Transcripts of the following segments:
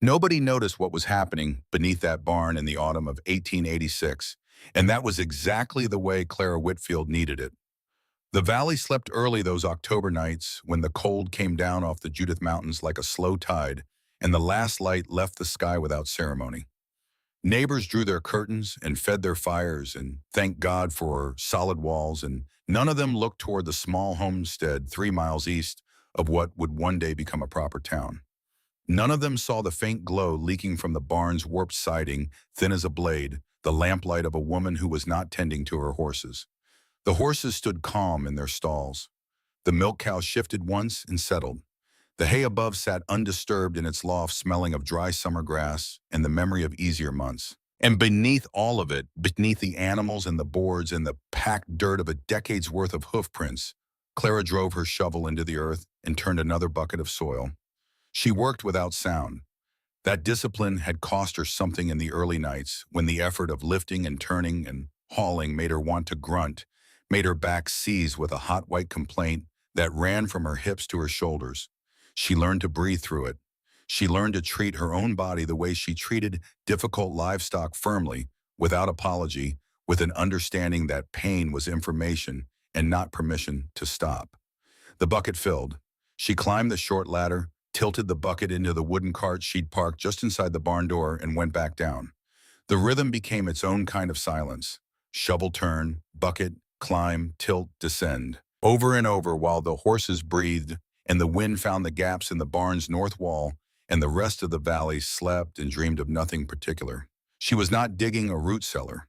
Nobody noticed what was happening beneath that barn in the autumn of 1886, and that was exactly the way Clara Whitfield needed it. The valley slept early those October nights when the cold came down off the Judith Mountains like a slow tide, and the last light left the sky without ceremony. Neighbors drew their curtains and fed their fires and thanked God for solid walls, and none of them looked toward the small homestead 3 miles east of what would one day become a proper town. None of them saw the faint glow leaking from the barn's warped siding, thin as a blade, the lamplight of a woman who was not tending to her horses. The horses stood calm in their stalls. The milk cow shifted once and settled. The hay above sat undisturbed in its loft, smelling of dry summer grass and the memory of easier months. And beneath all of it, beneath the animals and the boards and the packed dirt of a decade's worth of hoof prints, Clara drove her shovel into the earth and turned another bucket of soil. She worked without sound. That discipline had cost her something in the early nights when the effort of lifting and turning and hauling made her want to grunt, made her back seize with a hot white complaint that ran from her hips to her shoulders. She learned to breathe through it. She learned to treat her own body the way she treated difficult livestock, firmly, without apology, with an understanding that pain was information and not permission to stop. The bucket filled. She climbed the short ladder, tilted the bucket into the wooden cart she'd parked just inside the barn door, and went back down. The rhythm became its own kind of silence. Shovel turn, bucket, climb, tilt, descend. Over and over while the horses breathed and the wind found the gaps in the barn's north wall, and the rest of the valley slept and dreamed of nothing particular. She was not digging a root cellar.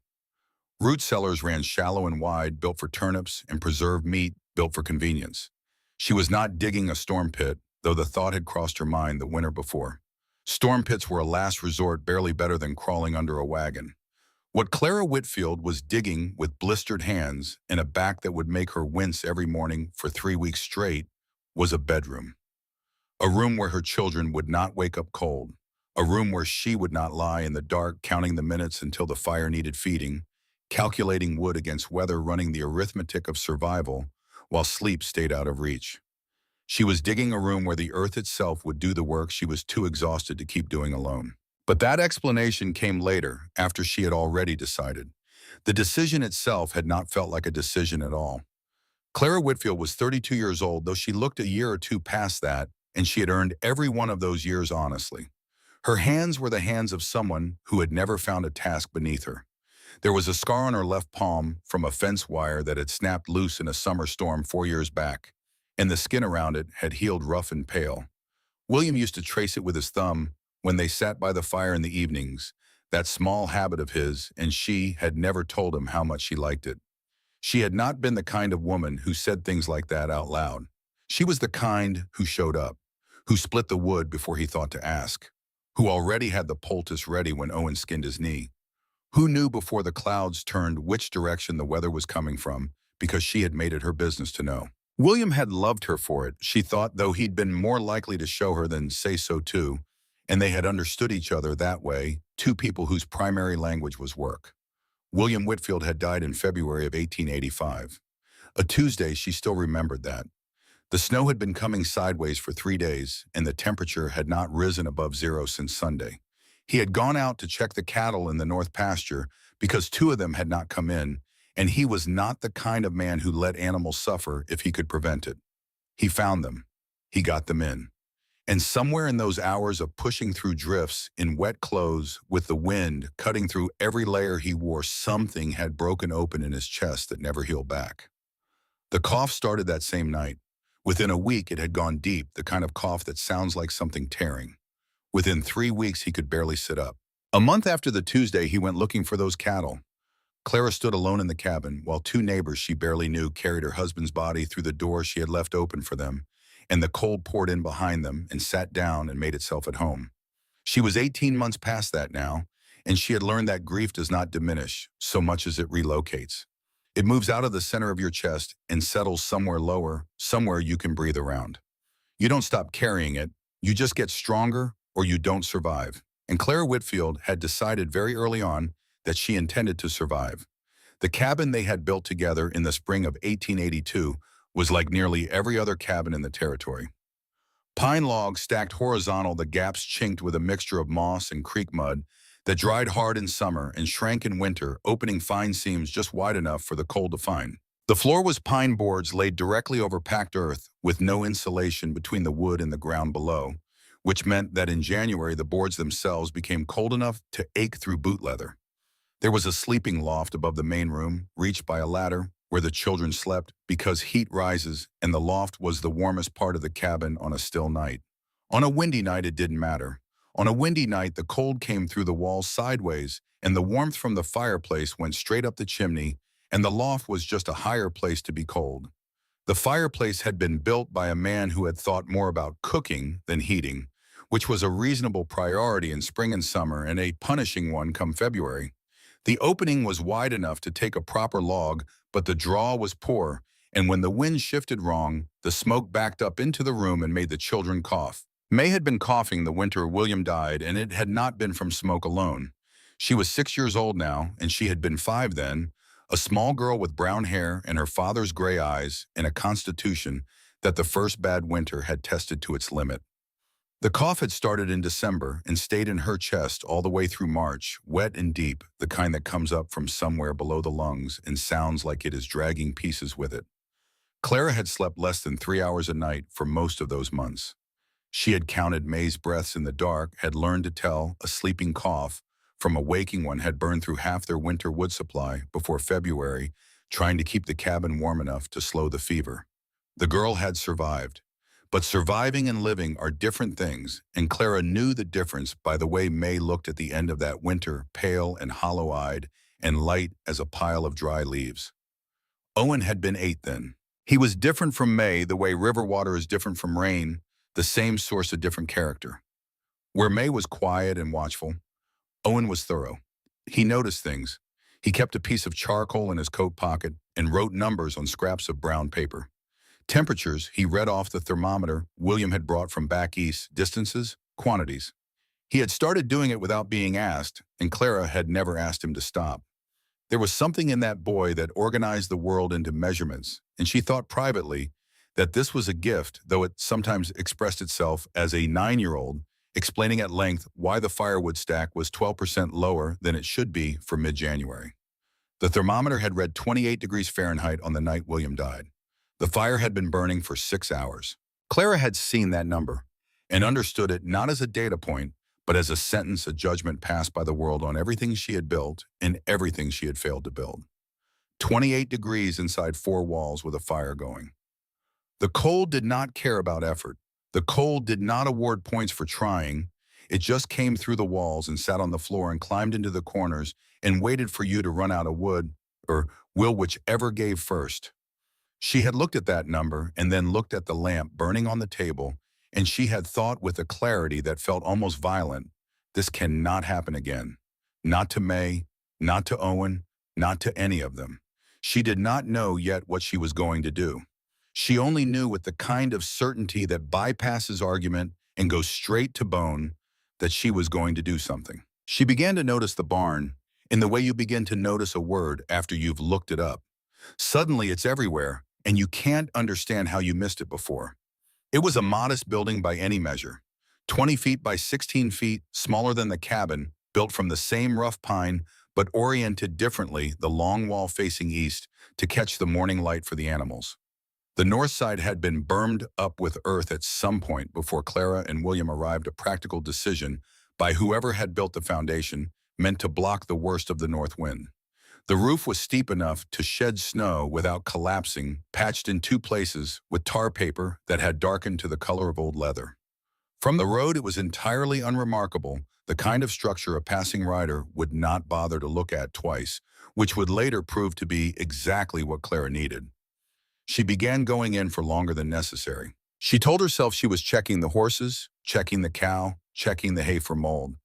Root cellars ran shallow and wide, built for turnips and preserved meat, built for convenience. She was not digging a storm pit, though the thought had crossed her mind the winter before. Storm pits were a last resort, barely better than crawling under a wagon. What Clara Whitfield was digging with blistered hands and a back that would make her wince every morning for 3 weeks straight was a bedroom. A room where her children would not wake up cold. A room where she would not lie in the dark counting the minutes until the fire needed feeding, calculating wood against weather, running the arithmetic of survival while sleep stayed out of reach. She was digging a room where the earth itself would do the work she was too exhausted to keep doing alone. But that explanation came later, after she had already decided. The decision itself had not felt like a decision at all. Clara Whitfield was 32 years old, though she looked a year or two past that, and she had earned every one of those years honestly. Her hands were the hands of someone who had never found a task beneath her. There was a scar on her left palm from a fence wire that had snapped loose in a summer storm 4 years back, and the skin around it had healed rough and pale. William used to trace it with his thumb when they sat by the fire in the evenings, that small habit of his, and she had never told him how much she liked it. She had not been the kind of woman who said things like that out loud. She was the kind who showed up, who split the wood before he thought to ask, who already had the poultice ready when Owen skinned his knee, who knew before the clouds turned which direction the weather was coming from because she had made it her business to know. William had loved her for it, she thought, though he'd been more likely to show her than say so too, and they had understood each other that way, two people whose primary language was work. William Whitfield had died in February of 1885. A Tuesday, she still remembered that. The snow had been coming sideways for 3 days, and the temperature had not risen above zero since Sunday. He had gone out to check the cattle in the north pasture because 2 of them had not come in, and he was not the kind of man who let animals suffer if he could prevent it. He found them. He got them in. And somewhere in those hours of pushing through drifts in wet clothes with the wind cutting through every layer he wore, something had broken open in his chest that never healed back. The cough started that same night. Within a week, it had gone deep, the kind of cough that sounds like something tearing. Within 3 weeks, he could barely sit up. A month after the Tuesday, he went looking for those cattle. Clara stood alone in the cabin, while 2 neighbors she barely knew carried her husband's body through the door she had left open for them, and the cold poured in behind them and sat down and made itself at home. She was 18 months past that now, and she had learned that grief does not diminish so much as it relocates. It moves out of the center of your chest and settles somewhere lower, somewhere you can breathe around. You don't stop carrying it, you just get stronger or you don't survive. And Clara Whitfield had decided very early on that she intended to survive. The cabin they had built together in the spring of 1882 was like nearly every other cabin in the territory. Pine logs stacked horizontal, the gaps chinked with a mixture of moss and creek mud that dried hard in summer and shrank in winter, opening fine seams just wide enough for the cold to find. The floor was pine boards laid directly over packed earth with no insulation between the wood and the ground below, which meant that in January the boards themselves became cold enough to ache through boot leather. There was a sleeping loft above the main room, reached by a ladder, where the children slept because heat rises and the loft was the warmest part of the cabin on a still night. On a windy night, it didn't matter. On a windy night, the cold came through the walls sideways and the warmth from the fireplace went straight up the chimney, and the loft was just a higher place to be cold. The fireplace had been built by a man who had thought more about cooking than heating, which was a reasonable priority in spring and summer and a punishing one come February. The opening was wide enough to take a proper log, but the draw was poor, and when the wind shifted wrong, the smoke backed up into the room and made the children cough. May had been coughing the winter William died, and it had not been from smoke alone. She was 6 years old now, and she had been 5 then, a small girl with brown hair and her father's gray eyes and a constitution that the first bad winter had tested to its limit. The cough had started in December and stayed in her chest all the way through March, wet and deep, the kind that comes up from somewhere below the lungs and sounds like it is dragging pieces with it. Clara had slept less than 3 hours a night for most of those months. She had counted May's breaths in the dark, had learned to tell a sleeping cough from a waking one, had burned through half their winter wood supply before February, trying to keep the cabin warm enough to slow the fever. The girl had survived. But surviving and living are different things, and Clara knew the difference by the way May looked at the end of that winter, pale and hollow-eyed and light as a pile of dry leaves. Owen had been 8 then. He was different from May the way river water is different from rain, the same source of different character. Where May was quiet and watchful, Owen was thorough. He noticed things. He kept a piece of charcoal in his coat pocket and wrote numbers on scraps of brown paper. Temperatures, he read off the thermometer William had brought from back east, distances, quantities. He had started doing it without being asked, and Clara had never asked him to stop. There was something in that boy that organized the world into measurements, and she thought privately that this was a gift, though it sometimes expressed itself as a 9-year-old, explaining at length why the firewood stack was 12% lower than it should be for mid-January. The thermometer had read 28 degrees Fahrenheit on the night William died. The fire had been burning for 6 hours. Clara had seen that number and understood it not as a data point, but as a sentence, a judgment passed by the world on everything she had built and everything she had failed to build. 28 degrees inside 4 walls with a fire going. The cold did not care about effort. The cold did not award points for trying. It just came through the walls and sat on the floor and climbed into the corners and waited for you to run out of wood or will whichever gave first. She had looked at that number and then looked at the lamp burning on the table, and she had thought with a clarity that felt almost violent, this cannot happen again. Not to May, not to Owen, not to any of them. She did not know yet what she was going to do. She only knew with the kind of certainty that bypasses argument and goes straight to bone that she was going to do something. She began to notice the barn in the way you begin to notice a word after you've looked it up. Suddenly it's everywhere, and you can't understand how you missed it before. It was a modest building by any measure, 20 feet by 16 feet, smaller than the cabin, built from the same rough pine, but oriented differently, the long wall facing east to catch the morning light for the animals. The north side had been bermed up with earth at some point before Clara and William arrived, a practical decision by whoever had built the foundation, meant to block the worst of the north wind. The roof was steep enough to shed snow without collapsing, patched in 2 places with tar paper that had darkened to the color of old leather. From the road it was entirely unremarkable, the kind of structure a passing rider would not bother to look at twice, which would later prove to be exactly what Clara needed. She began going in for longer than necessary. She told herself she was checking the horses, checking the cow, checking the hay for mold.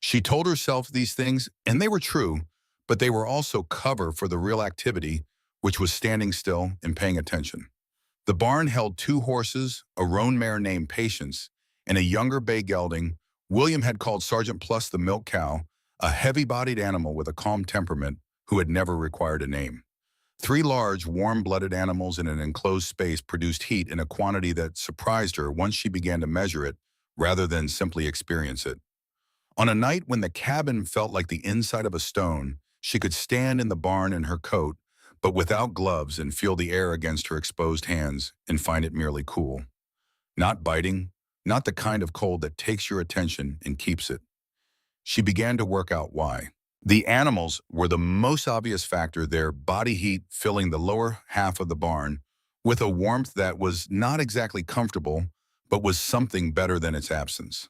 She told herself these things, and they were true, but they were also cover for the real activity, which was standing still and paying attention. The barn held 2 horses, a roan mare named Patience, and a younger bay gelding William had called Sergeant Plus the milk cow, a heavy-bodied animal with a calm temperament who had never required a name. Three large, warm-blooded animals in an enclosed space produced heat in a quantity that surprised her once she began to measure it, rather than simply experience it. On a night when the cabin felt like the inside of a stone, she could stand in the barn in her coat, but without gloves, and feel the air against her exposed hands and find it merely cool. Not biting, not the kind of cold that takes your attention and keeps it. She began to work out why. The animals were the most obvious factor, their body heat filling the lower half of the barn with a warmth that was not exactly comfortable, but was something better than its absence.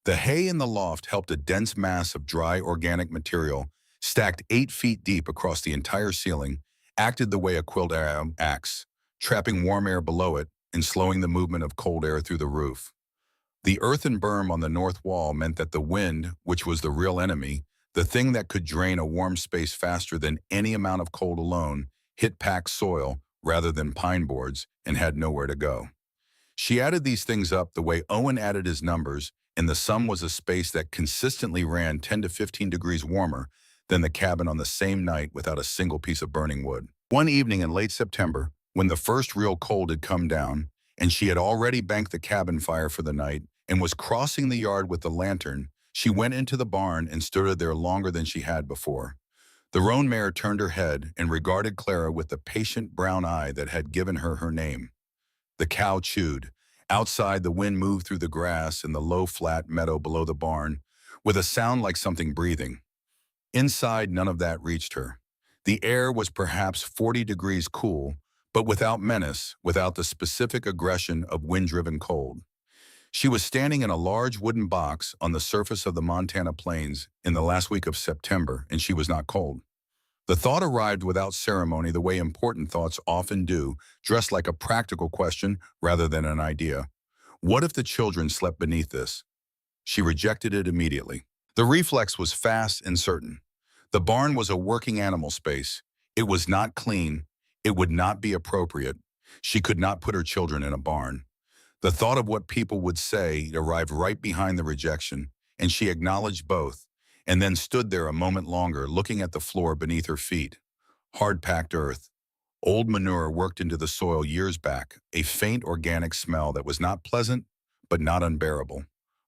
The hay in the loft helped a dense mass of dry organic material, stacked 8 feet deep across the entire ceiling, acted the way a quilt acts, trapping warm air below it and slowing the movement of cold air through the roof. The earthen berm on the north wall meant that the wind, which was the real enemy, the thing that could drain a warm space faster than any amount of cold alone, hit packed soil rather than pine boards and had nowhere to go. She added these things up the way Owen added his numbers, and the sum was a space that consistently ran 10 to 15 degrees warmer than the cabin on the same night without a single piece of burning wood. One evening in late September, when the first real cold had come down, and she had already banked the cabin fire for the night and was crossing the yard with the lantern, she went into the barn and stood there longer than she had before. The roan mare turned her head and regarded Clara with the patient brown eye that had given her her name. The cow chewed. Outside, the wind moved through the grass in the low, flat meadow below the barn, with a sound like something breathing. Inside, none of that reached her. The air was perhaps 40 degrees cool, but without menace, without the specific aggression of wind-driven cold. She was standing in a large wooden box on the surface of the Montana plains in the last week of September, and she was not cold. The thought arrived without ceremony, the way important thoughts often do, dressed like a practical question rather than an idea. What if the children slept beneath this? She rejected it immediately. The reflex was fast and certain. The barn was a working animal space. It was not clean. It would not be appropriate. She could not put her children in a barn. The thought of what people would say arrived right behind the rejection, and she acknowledged both, and then stood there a moment longer, looking at the floor beneath her feet. Hard-packed earth. Old manure worked into the soil years back, a faint organic smell that was not pleasant, but not unbearable.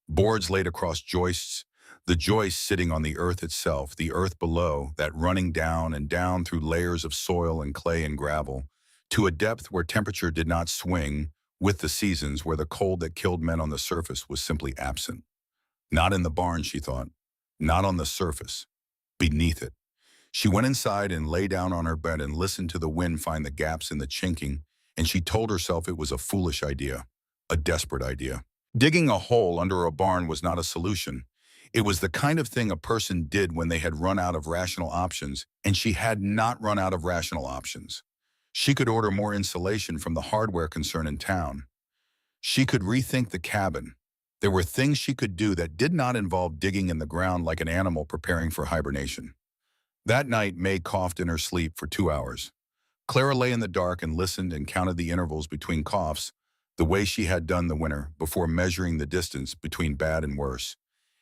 Boards laid across joists, the joists sitting on the earth itself, the earth below, that running down and down through layers of soil and clay and gravel, to a depth where temperature did not swing with the seasons, where the cold that killed men on the surface was simply absent. Not in the barn, she thought. Not on the surface. Beneath it. She went inside and lay down on her bed and listened to the wind find the gaps in the chinking, and she told herself it was a foolish idea, a desperate idea. Digging a hole under a barn was not a solution. It was the kind of thing a person did when they had run out of rational options, and she had not run out of rational options. She could order more insulation from the hardware concern in town. She could rethink the cabin. There were things she could do that did not involve digging in the ground like an animal preparing for hibernation. That night, May coughed in her sleep for 2 hours. Clara lay in the dark and listened and counted the intervals between coughs, the way she had done the winter, before measuring the distance between bad and worse.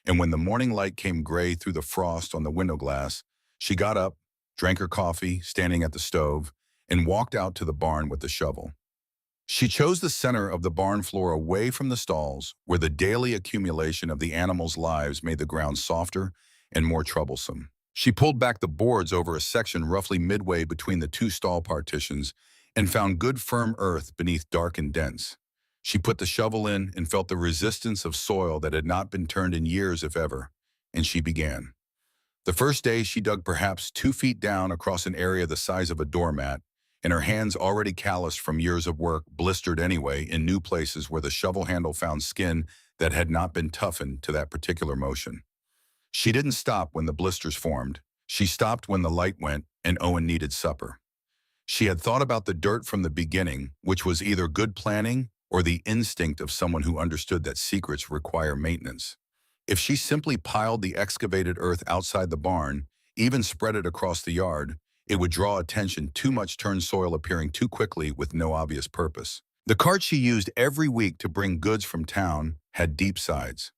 And when the morning light came gray through the frost on the window glass, she got up, drank her coffee, standing at the stove, and walked out to the barn with the shovel. She chose the center of the barn floor away from the stalls, where the daily accumulation of the animals' lives made the ground softer and more troublesome. She pulled back the boards over a section roughly midway between the two stall partitions and found good firm earth beneath dark and dense. She put the shovel in and felt the resistance of soil that had not been turned in years, if ever, and she began. The first day she dug perhaps 2 feet down across an area the size of a doormat, and her hands, already calloused from years of work, blistered anyway in new places where the shovel handle found skin that had not been toughened to that particular motion. She didn't stop when the blisters formed. She stopped when the light went and Owen needed supper. She had thought about the dirt from the beginning, which was either good planning or the instinct of someone who understood that secrets require maintenance. If she simply piled the excavated earth outside the barn, even spread it across the yard, it would draw attention, too much turned soil appearing too quickly with no obvious purpose. The cart she used every week to bring goods from town had deep sides.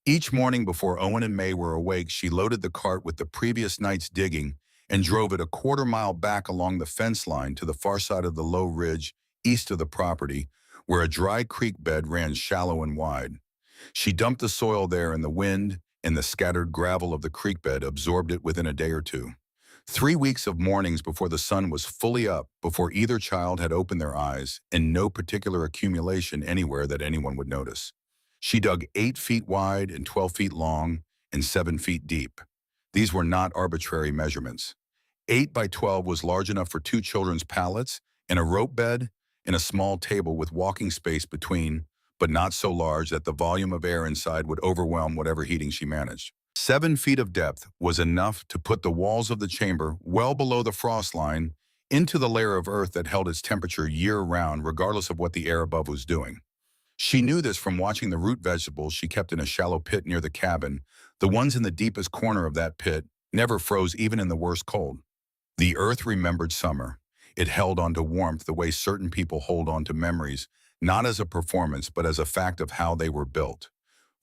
Each morning before Owen and May were awake, she loaded the cart with the previous night's digging and drove it a quarter-mile back along the fence line to the far side of the low ridge east of the property, where a dry creek bed ran shallow and wide. She dumped the soil there, and the wind and the scattered gravel of the creek bed absorbed it within a day or two. 3 weeks of mornings before the sun was fully up, before either child had opened their eyes, and no particular accumulation anywhere that anyone would notice. She dug 8 feet wide and 12 feet long and 7 feet deep. These were not arbitrary measurements. 8 by 12 was large enough for 2 children's pallets and a rope bed and a small table with walking space between, but not so large that the volume of air inside would overwhelm whatever heating she managed. 7 feet of depth was enough to put the walls of the chamber well below the frost line into the layer of earth that held its temperature year-round regardless of what the air above was doing. She knew this from watching the root vegetables she kept in a shallow pit near the cabin. The ones in the deepest corner of that pit never froze even in the worst cold. The earth remembered summer. It held on to warmth the way certain people hold on to memories, not as a performance but as a fact of how they were built.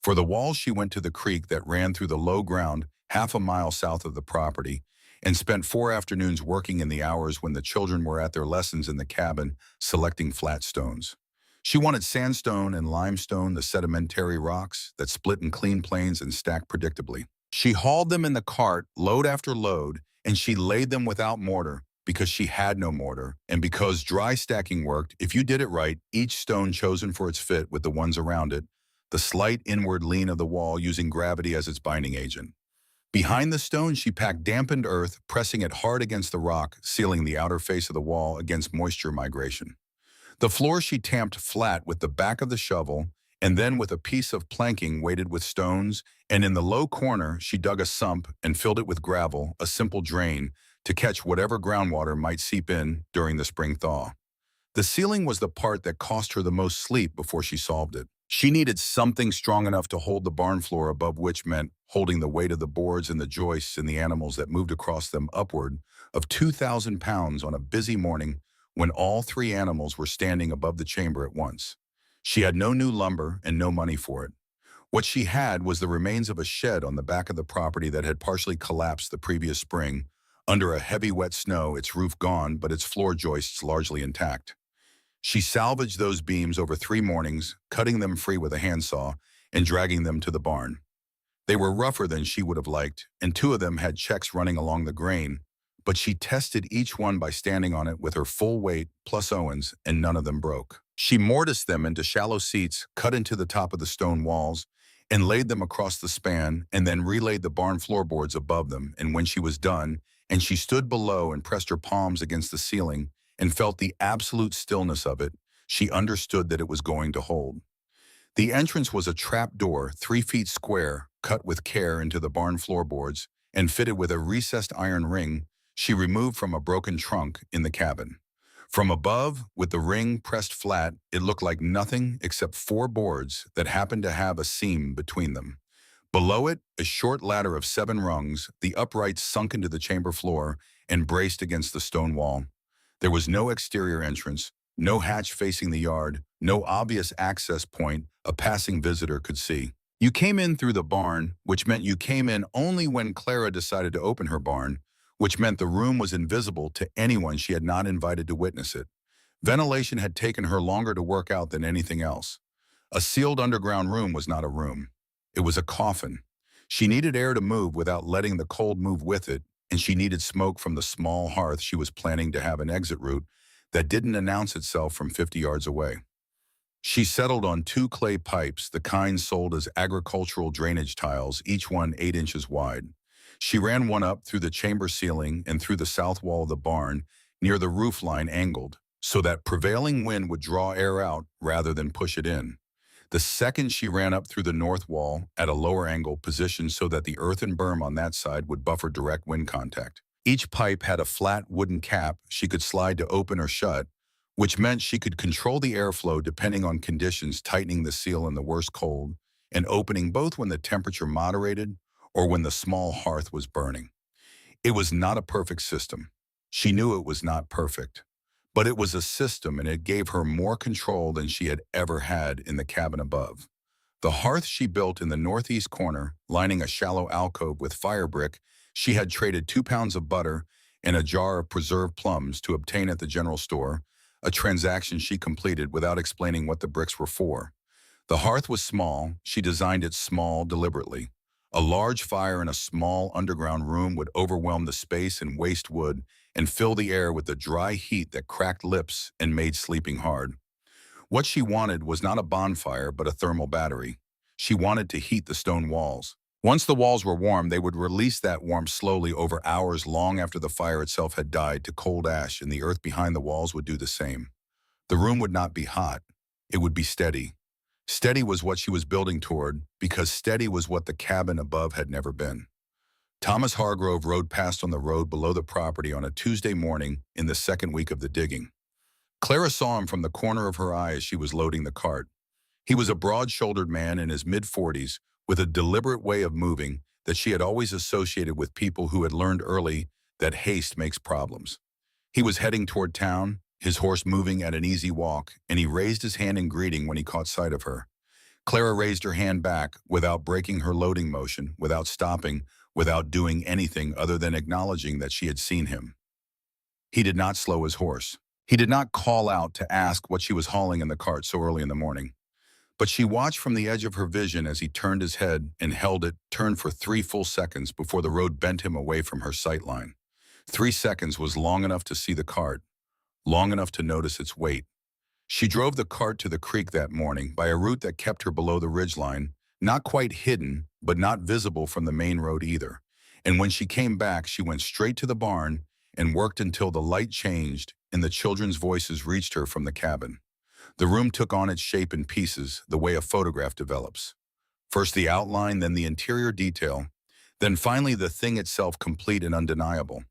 For the walls, she went to the creek that ran through the low ground half a mile south of the property and spent 4 afternoons working in the hours when the children were at their lessons in the cabin selecting flat stones. She wanted sandstone and limestone, the sedimentary rocks that split in clean plains and stacked predictably. She hauled them in the cart, load after load, and she laid them without mortar because she had no mortar, and because dry stacking worked, if you did it right, each stone chosen for its fit with the ones around it, the slight inward lean of the wall using gravity as its binding agent. Behind the stone, she packed dampened earth, pressing it hard against the rock, sealing the outer face of the wall against moisture migration. The floor she tamped flat with the back of the shovel, and then with a piece of planking weighted with stones, and in the low corner she dug a sump and filled it with gravel, a simple drain, to catch whatever groundwater might seep in during the spring thaw. The ceiling was the part that cost her the most sleep before she solved it. She needed something strong enough to hold the barn floor above, which meant holding the weight of the boards and the joists and the animals that moved across them upward of 2,000 pounds on a busy morning when all 3 animals were standing above the chamber at once. She had no new lumber and no money for it. What she had was the remains of a shed on the back of the property that had partially collapsed the previous spring, under a heavy wet snow, its roof gone but its floor joists largely intact. She salvaged those beams over 3 mornings, cutting them free with a handsaw and dragging them to the barn. They were rougher than she would have liked, and 2 of them had checks running along the grain, but she tested each one by standing on it with her full weight plus Owen's, and none of them broke. She mortised them into shallow seats cut into the top of the stone walls and laid them across the span, and then relaid the barn floorboards above them, and when she was done, and she stood below and pressed her palms against the ceiling, and felt the absolute stillness of it, she understood that it was going to hold. The entrance was a trap door 3 feet square, cut with care into the barn floorboards, and fitted with a recessed iron ring she removed from a broken trunk in the cabin. From above, with the ring pressed flat, it looked like nothing except 4 boards that happened to have a seam between them. Below it, a short ladder of 7 rungs, the uprights sunk into the chamber floor and braced against the stone wall. There was no exterior entrance, no hatch facing the yard, no obvious access point a passing visitor could see. You came in through the barn, which meant you came in only when Clara decided to open her barn, which meant the room was invisible to anyone she had not invited to witness it. Ventilation had taken her longer to work out than anything else. A sealed underground room was not a room. It was a coffin. She needed air to move without letting the cold move with it, and she needed smoke from the small hearth she was planning to have an exit route that didn't announce itself from 50 yards away. She settled on 2 clay pipes, the kind sold as agricultural drainage tiles, each one 8 inches wide. She ran one up through the chamber ceiling and through the south wall of the barn, near the roof line angled, so that prevailing wind would draw air out rather than push it in. The second she ran up through the north wall at a lower angle, positioned so that the earthen berm on that side would buffer direct wind contact. Each pipe had a flat wooden cap she could slide to open or shut, which meant she could control the airflow depending on conditions, tightening the seal in the worst cold and opening both when the temperature moderated or when the small hearth was burning. It was not a perfect system. She knew it was not perfect. But it was a system, and it gave her more control than she had ever had in the cabin above. The hearth she built in the northeast corner, lining a shallow alcove with fire brick, she had traded 2 pounds of butter and a jar of preserved plums to obtain at the general store, a transaction she completed without explaining what the bricks were for. The hearth was small. She designed it small deliberately. A large fire in a small underground room would overwhelm the space and waste wood and fill the air with the dry heat that cracked lips and made sleeping hard. What she wanted was not a bonfire but a thermal battery. She wanted to heat the stone walls. Once the walls were warm, they would release that warmth slowly over hours long after the fire itself had died to cold ash, and the earth behind the walls would do the same. The room would not be hot. It would be steady. Steady was what she was building toward, because steady was what the cabin above had never been. Thomas Hargrove rode past on the road below the property on a Tuesday morning in the second week of the digging. Clara saw him from the corner of her eye as she was loading the cart. He was a broad-shouldered man in his mid-40s with a deliberate way of moving that she had always associated with people who had learned early that haste makes problems. He was heading toward town, his horse moving at an easy walk, and he raised his hand in greeting when he caught sight of her. Clara raised her hand back without breaking her loading motion, without stopping, without doing anything other than acknowledging that she had seen him. He did not slow his horse. He did not call out to ask what she was hauling in the cart so early in the morning. But she watched from the edge of her vision as he turned his head and held it, turned for 3 full seconds before the road bent him away from her sight line. 3 seconds was long enough to see the cart, long enough to notice its weight. She drove the cart to the creek that morning by a route that kept her below the ridgeline, not quite hidden, but not visible from the main road either. And when she came back, she went straight to the barn and worked until the light changed and the children's voices reached her from the cabin. The room took on its shape in pieces, the way a photograph develops. First the outline, then the interior detail, then finally the thing itself complete and undeniable.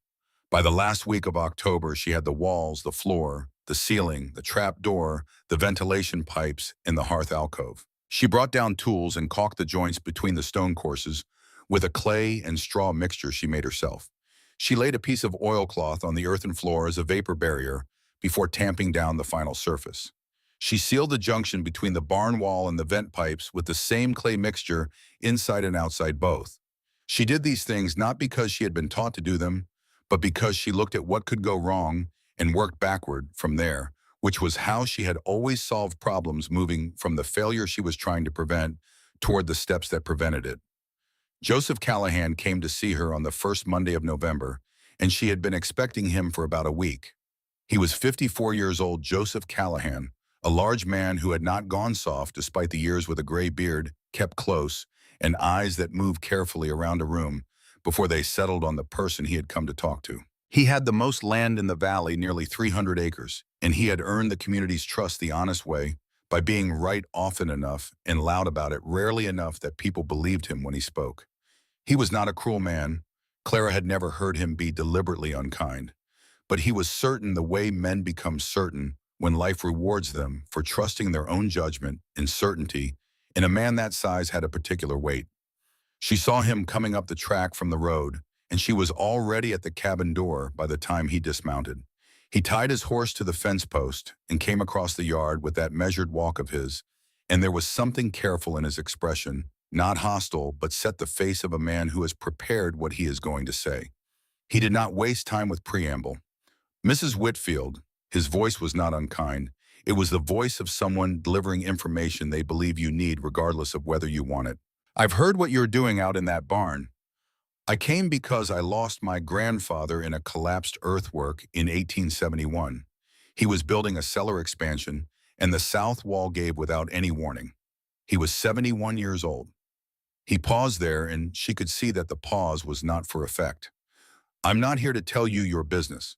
By the last week of October, she had the walls, the floor, the ceiling, the trap door, the ventilation pipes, and the hearth alcove. She brought down tools and caulked the joints between the stone courses with a clay and straw mixture she made herself. She laid a piece of oilcloth on the earthen floor as a vapor barrier before tamping down the final surface. She sealed the junction between the barn wall and the vent pipes with the same clay mixture inside and outside both. She did these things not because she had been taught to do them, but because she looked at what could go wrong and worked backward from there, which was how she had always solved problems, moving from the failure she was trying to prevent toward the steps that prevented it. Joseph Callahan came to see her on the first Monday of November, and she had been expecting him for about a week. He was 54 years old, Joseph Callahan, a large man who had not gone soft despite the years, with a gray beard kept close and eyes that moved carefully around a room before they settled on the person he had come to talk to. He had the most land in the valley, nearly 300 acres, and he had earned the community's trust the honest way, by being right often enough and loud about it, rarely enough that people believed him when he spoke. He was not a cruel man. Clara had never heard him be deliberately unkind. But he was certain, the way men become certain when life rewards them for trusting their own judgment and certainty, and a man that size had a particular weight. She saw him coming up the track from the road, and she was already at the cabin door by the time he dismounted. He tied his horse to the fence post and came across the yard with that measured walk of his, and there was something careful in his expression, not hostile, but set the face of a man who has prepared what he is going to say. He did not waste time with preamble. Mrs. Whitfield, his voice was not unkind. It was the voice of someone delivering information they believe you need regardless of whether you want it. I've heard what you're doing out in that barn. I came because I lost my grandfather in a collapsed earthwork in 1871. He was building a cellar expansion, and the south wall gave without any warning. He was 71 years old. He paused there, and she could see that the pause was not for effect. I'm not here to tell you your business.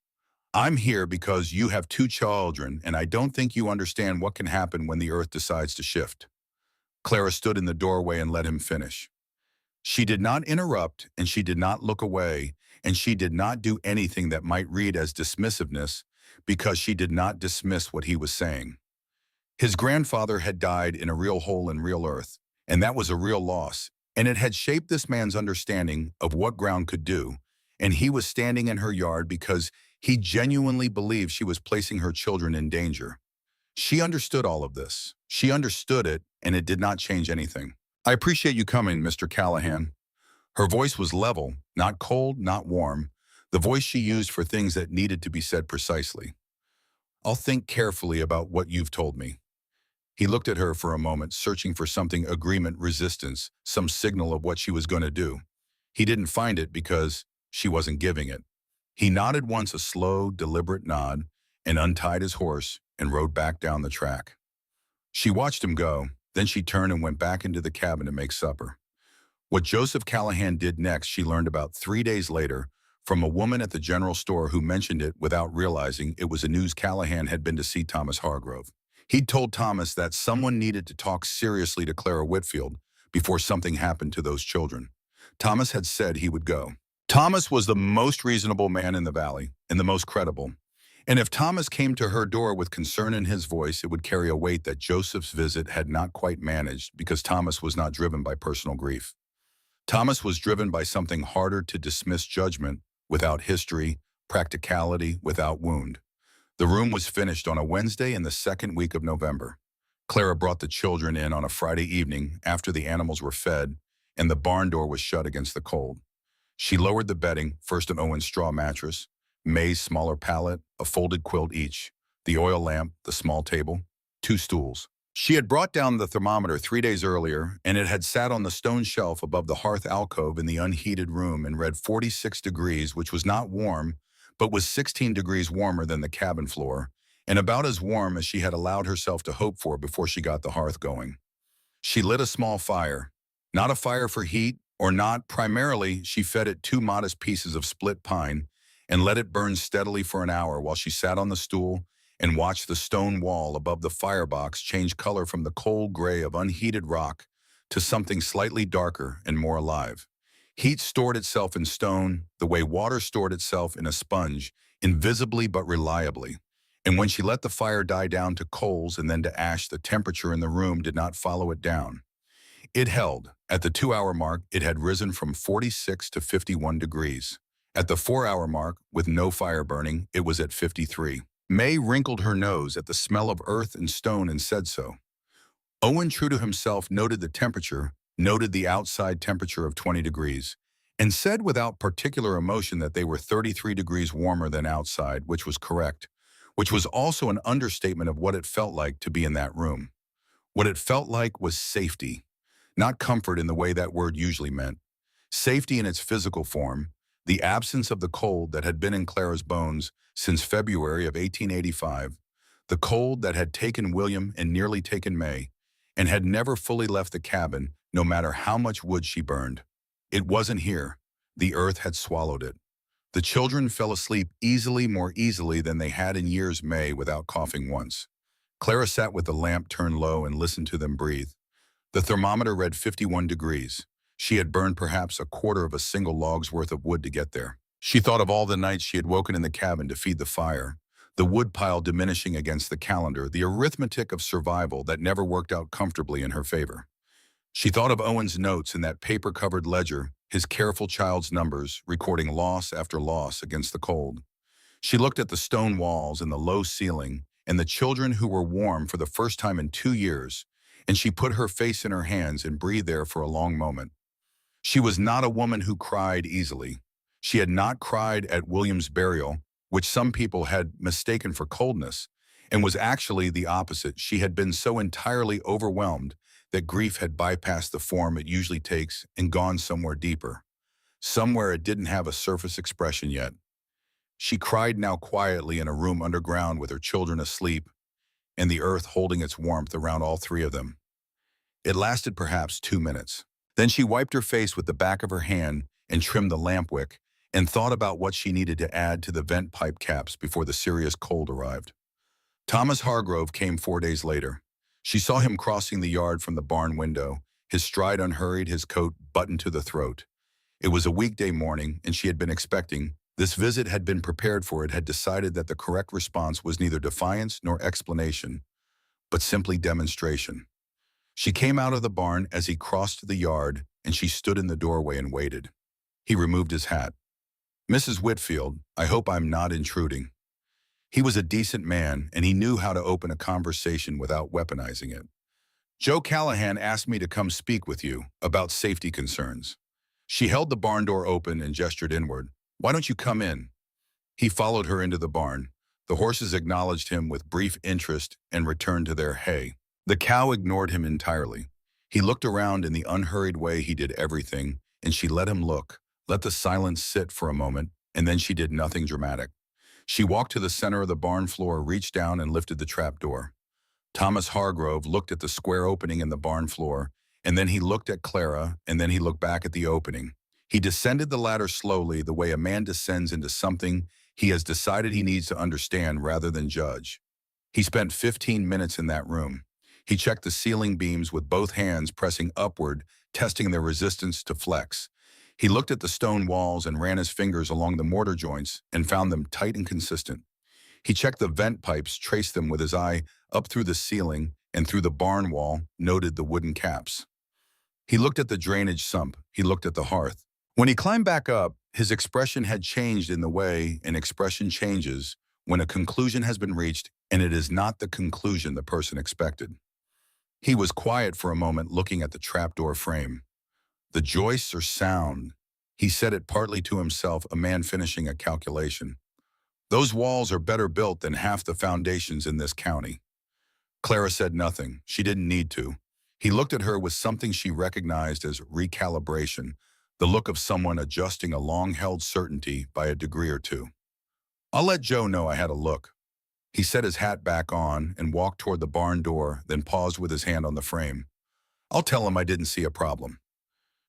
I'm here because you have 2 children, and I don't think you understand what can happen when the earth decides to shift. Clara stood in the doorway and let him finish. She did not interrupt, and she did not look away, and she did not do anything that might read as dismissiveness, because she did not dismiss what he was saying. His grandfather had died in a real hole in real earth, and that was a real loss, and it had shaped this man's understanding of what ground could do, and he was standing in her yard because he genuinely believed she was placing her children in danger. She understood all of this. She understood it, and it did not change anything. I appreciate you coming, Mr. Callahan. Her voice was level, not cold, not warm, the voice she used for things that needed to be said precisely. "I'll think carefully about what you've told me." He looked at her for a moment, searching for something agreement, resistance, some signal of what she was going to do. He didn't find it because she wasn't giving it. He nodded once, a slow, deliberate nod, and untied his horse and rode back down the track. She watched him go, then she turned and went back into the cabin to make supper. What Joseph Callahan did next, she learned about 3 days later from a woman at the general store who mentioned it without realizing it was the news Callahan had been to see Thomas Hargrove. He'd told Thomas that someone needed to talk seriously to Clara Whitfield before something happened to those children. Thomas had said he would go. Thomas was the most reasonable man in the valley and the most credible. And if Thomas came to her door with concern in his voice, it would carry a weight that Joseph's visit had not quite managed, because Thomas was not driven by personal grief. Thomas was driven by something harder to dismiss: judgment without history, practicality without wound. The room was finished on a Wednesday in the second week of November. Clara brought the children in on a Friday evening after the animals were fed and the barn door was shut against the cold. She lowered the bedding, first an Owen's straw mattress, May's smaller pallet, a folded quilt each, the oil lamp, the small table, 2 stools. She had brought down the thermometer 3 days earlier, and it had sat on the stone shelf above the hearth alcove in the unheated room and read 46 degrees, which was not warm, but was 16 degrees warmer than the cabin floor, and about as warm as she had allowed herself to hope for before she got the hearth going. She lit a small fire. Not a fire for heat, or not primarily. She fed it 2 modest pieces of split pine and let it burn steadily for an hour while she sat on the stool and watched the stone wall above the firebox change color from the cold gray of unheated rock to something slightly darker and more alive. Heat stored itself in stone the way water stored itself in a sponge, invisibly but reliably. And when she let the fire die down to coals and then to ash, the temperature in the room did not follow it down. It held. At the 2-hour mark, it had risen from 46 to 51 degrees. At the 4-hour mark, with no fire burning, it was at 53. May wrinkled her nose at the smell of earth and stone and said so. Owen, true to himself, noted the temperature, noted the outside temperature of 20 degrees, and said without particular emotion that they were 33 degrees warmer than outside, which was correct, which was also an understatement of what it felt like to be in that room. What it felt like was safety, not comfort in the way that word usually meant. Safety in its physical form, the absence of the cold that had been in Clara's bones since February of 1885, the cold that had taken William and nearly taken May, and had never fully left the cabin, no matter how much wood she burned. It wasn't here. The earth had swallowed it. The children fell asleep easily, more easily than they had in years, May without coughing once. Clara sat with the lamp turned low and listened to them breathe. The thermometer read 51 degrees. She had burned perhaps a quarter of a single log's worth of wood to get there. She thought of all the nights she had woken in the cabin to feed the fire, the wood pile diminishing against the calendar, the arithmetic of survival that never worked out comfortably in her favor. She thought of Owen's notes in that paper-covered ledger, his careful child's numbers, recording loss after loss against the cold. She looked at the stone walls and the low ceiling and the children who were warm for the first time in 2 years, and she put her face in her hands and breathed there for a long moment. She was not a woman who cried easily. She had not cried at William's burial, which some people had mistaken for coldness, and was actually the opposite. She had been so entirely overwhelmed that grief had bypassed the form it usually takes and gone somewhere deeper, somewhere it didn't have a surface expression yet. She cried now quietly in a room underground with her children asleep and the earth holding its warmth around all 3 of them. It lasted perhaps 2 minutes. Then she wiped her face with the back of her hand and trimmed the lamp wick and thought about what she needed to add to the vent pipe caps before the serious cold arrived. Thomas Hargrove came 4 days later. She saw him crossing the yard from the barn window, his stride unhurried, his coat buttoned to the throat. It was a weekday morning, and she had been expecting. This visit had been prepared for. It had decided that the correct response was neither defiance nor explanation, but simply demonstration. She came out of the barn as he crossed the yard, and she stood in the doorway and waited. He removed his hat. "Mrs. Whitfield, I hope I'm not intruding." He was a decent man, and he knew how to open a conversation without weaponizing it. "Joe Callahan asked me to come speak with you about safety concerns." She held the barn door open and gestured inward. "Why don't you come in?" He followed her into the barn. The horses acknowledged him with brief interest and returned to their hay. The cow ignored him entirely. He looked around in the unhurried way he did everything, and she let him look, let the silence sit for a moment, and then she did nothing dramatic. She walked to the center of the barn floor, reached down, and lifted the trap door. Thomas Hargrove looked at the square opening in the barn floor, and then he looked at Clara, and then he looked back at the opening. He descended the ladder slowly, the way a man descends into something he has decided he needs to understand rather than judge. He spent 15 minutes in that room. He checked the ceiling beams with both hands pressing upward, testing their resistance to flex. He looked at the stone walls and ran his fingers along the mortar joints and found them tight and consistent. He checked the vent pipes, traced them with his eye up through the ceiling and through the barn wall, noted the wooden caps. He looked at the drainage sump. He looked at the hearth. When he climbed back up, his expression had changed in the way an expression changes when a conclusion has been reached and it is not the conclusion the person expected. He was quiet for a moment, looking at the trapdoor frame. "The joists are sound." He said it partly to himself, a man finishing a calculation. "Those walls are better built than half the foundations in this county." Clara said nothing. She didn't need to. He looked at her with something she recognized as recalibration, the look of someone adjusting a long-held certainty by a degree or two. "I'll let Joe know I had a look." He set his hat back on and walked toward the barn door, then paused with his hand on the frame. "I'll tell him I didn't see a problem."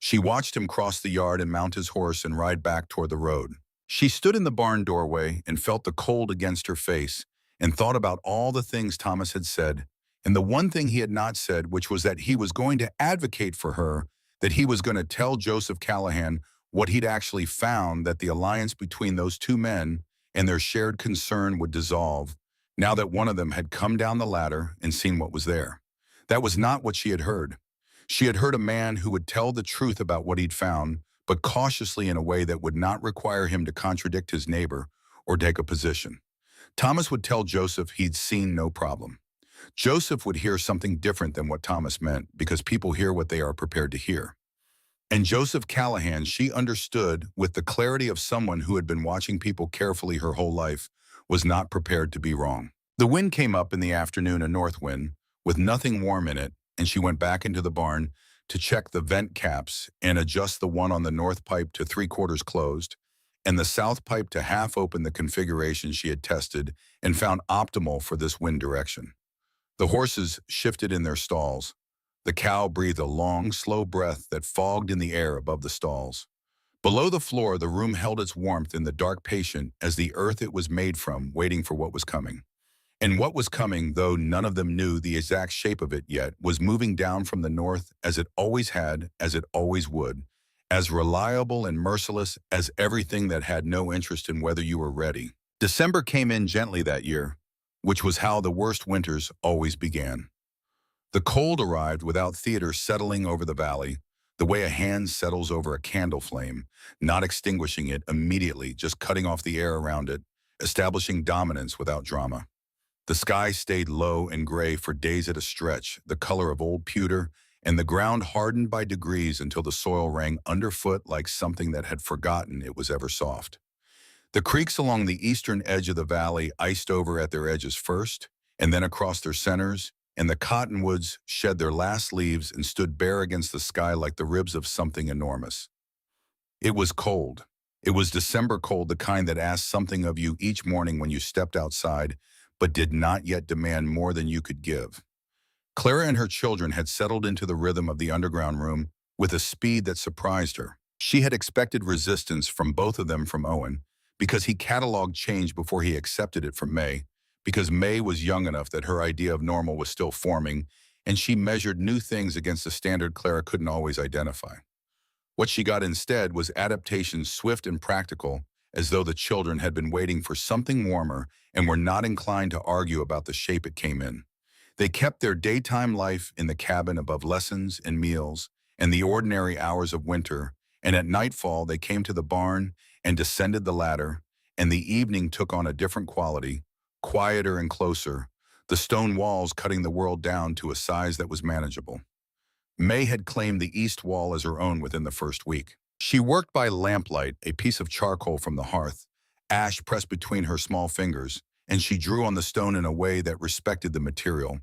She watched him cross the yard and mount his horse and ride back toward the road. She stood in the barn doorway and felt the cold against her face and thought about all the things Thomas had said, and the one thing he had not said, which was that he was going to advocate for her, that he was going to tell Joseph Callahan what he'd actually found, that the alliance between those two men and their shared concern would dissolve, now that one of them had come down the ladder and seen what was there. That was not what she had heard. She had heard a man who would tell the truth about what he'd found, but cautiously in a way that would not require him to contradict his neighbor or take a position. Thomas would tell Joseph he'd seen no problem. Joseph would hear something different than what Thomas meant, because people hear what they are prepared to hear. And Joseph Callahan, she understood with the clarity of someone who had been watching people carefully her whole life, was not prepared to be wrong. The wind came up in the afternoon, a north wind, with nothing warm in it, and she went back into the barn to check the vent caps and adjust the one on the north pipe to 3/4 closed and the south pipe to half open, the configuration she had tested and found optimal for this wind direction. The horses shifted in their stalls. The cow breathed a long, slow breath that fogged in the air above the stalls. Below the floor, the room held its warmth in the dark, patient as the earth it was made from, waiting for what was coming. And what was coming, though none of them knew the exact shape of it yet, was moving down from the north as it always had, as it always would, as reliable and merciless as everything that had no interest in whether you were ready. December came in gently that year, which was how the worst winters always began. The cold arrived without theater settling over the valley, the way a hand settles over a candle flame, not extinguishing it immediately, just cutting off the air around it, establishing dominance without drama. The sky stayed low and gray for days at a stretch, the color of old pewter, and the ground hardened by degrees until the soil rang underfoot like something that had forgotten it was ever soft. The creeks along the eastern edge of the valley iced over at their edges first, and then across their centers, and the cottonwoods shed their last leaves and stood bare against the sky like the ribs of something enormous. It was cold. It was December cold, the kind that asked something of you each morning when you stepped outside, but did not yet demand more than you could give. Clara and her children had settled into the rhythm of the underground room with a speed that surprised her. She had expected resistance from both of them from Owen, because he cataloged change before he accepted it from May, because May was young enough that her idea of normal was still forming, and she measured new things against a standard Clara couldn't always identify. What she got instead was adaptation swift and practical, as though the children had been waiting for something warmer and were not inclined to argue about the shape it came in. They kept their daytime life in the cabin above lessons and meals and the ordinary hours of winter, and at nightfall they came to the barn and descended the ladder, and the evening took on a different quality, quieter and closer, the stone walls cutting the world down to a size that was manageable. May had claimed the east wall as her own within the first week. She worked by lamplight, a piece of charcoal from the hearth, ash pressed between her small fingers, and she drew on the stone in a way that respected the material.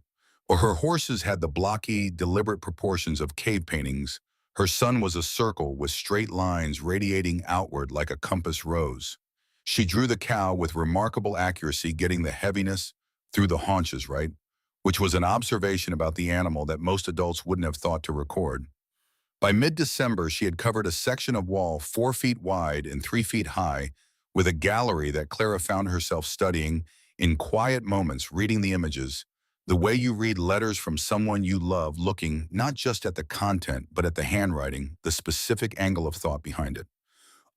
Or her horses had the blocky, deliberate proportions of cave paintings. Her sun was a circle with straight lines radiating outward like a compass rose. She drew the cow with remarkable accuracy, getting the heaviness through the haunches right, which was an observation about the animal that most adults wouldn't have thought to record. By mid-December, she had covered a section of wall 4 feet wide and 3 feet high with a gallery that Clara found herself studying in quiet moments, reading the images, the way you read letters from someone you love, looking not just at the content, but at the handwriting, the specific angle of thought behind it.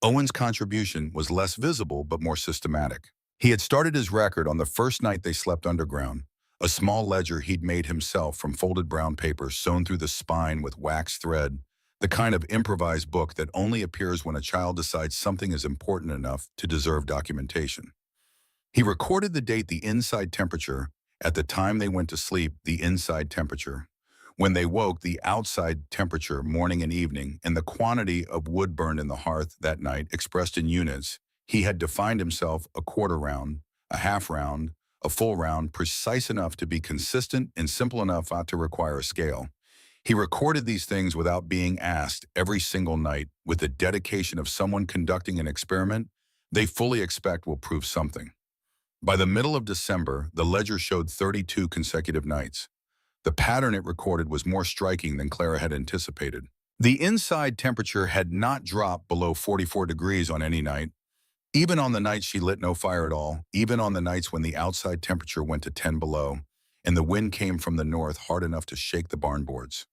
Owen's contribution was less visible but more systematic. He had started his record on the first night they slept underground, a small ledger he'd made himself from folded brown paper sewn through the spine with wax thread, the kind of improvised book that only appears when a child decides something is important enough to deserve documentation. He recorded the date, the inside temperature, at the time they went to sleep, the inside temperature, when they woke, the outside temperature, morning and evening, and the quantity of wood burned in the hearth that night expressed in units. He had defined himself a quarter round, a half round, a full round, precise enough to be consistent and simple enough not to require a scale. He recorded these things without being asked every single night with the dedication of someone conducting an experiment they fully expect will prove something. By the middle of December, the ledger showed 32 consecutive nights. The pattern it recorded was more striking than Clara had anticipated. The inside temperature had not dropped below 44 degrees on any night, even on the nights she lit no fire at all, even on the nights when the outside temperature went to 10 below, and the wind came from the north hard enough to shake the barn boards.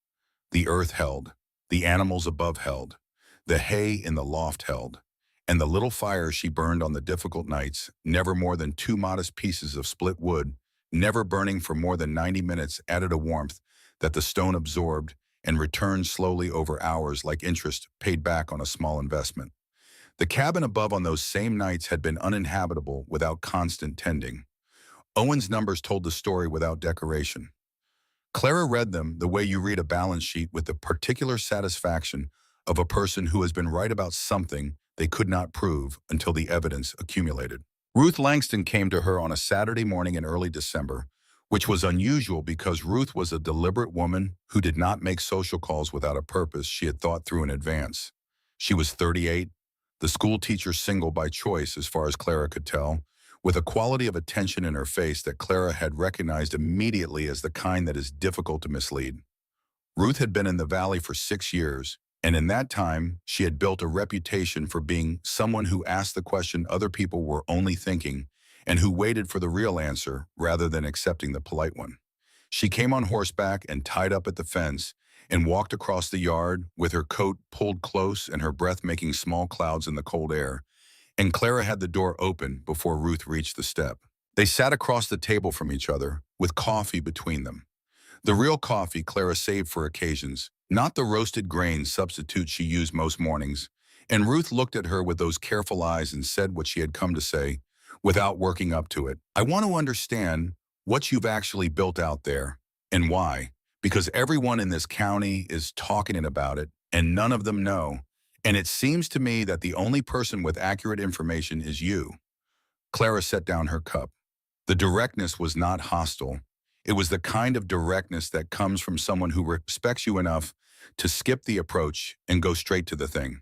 The earth held, the animals above held, the hay in the loft held, and the little fire she burned on the difficult nights, never more than 2 modest pieces of split wood, never burning for more than 90 minutes, added a warmth that the stone absorbed and returned slowly over hours like interest paid back on a small investment. The cabin above on those same nights had been uninhabitable without constant tending. Owen's numbers told the story without decoration. Clara read them the way you read a balance sheet, with the particular satisfaction of a person who has been right about something they could not prove until the evidence accumulated. Ruth Langston came to her on a Saturday morning in early December, which was unusual because Ruth was a deliberate woman who did not make social calls without a purpose she had thought through in advance. She was 38, the school teacher single by choice as far as Clara could tell, with a quality of attention in her face that Clara had recognized immediately as the kind that is difficult to mislead. Ruth had been in the valley for 6 years, and in that time, she had built a reputation for being someone who asked the question other people were only thinking and who waited for the real answer rather than accepting the polite one. She came on horseback and tied up at the fence and walked across the yard with her coat pulled close and her breath making small clouds in the cold air, and Clara had the door open before Ruth reached the step. They sat across the table from each other, with coffee between them. The real coffee Clara saved for occasions, not the roasted grain substitute she used most mornings, and Ruth looked at her with those careful eyes and said what she had come to say, without working up to it. I want to understand what you've actually built out there, and why, because everyone in this county is talking about it, and none of them know, and it seems to me that the only person with accurate information is you. Clara set down her cup. The directness was not hostile. It was the kind of directness that comes from someone who respects you enough to skip the approach and go straight to the thing.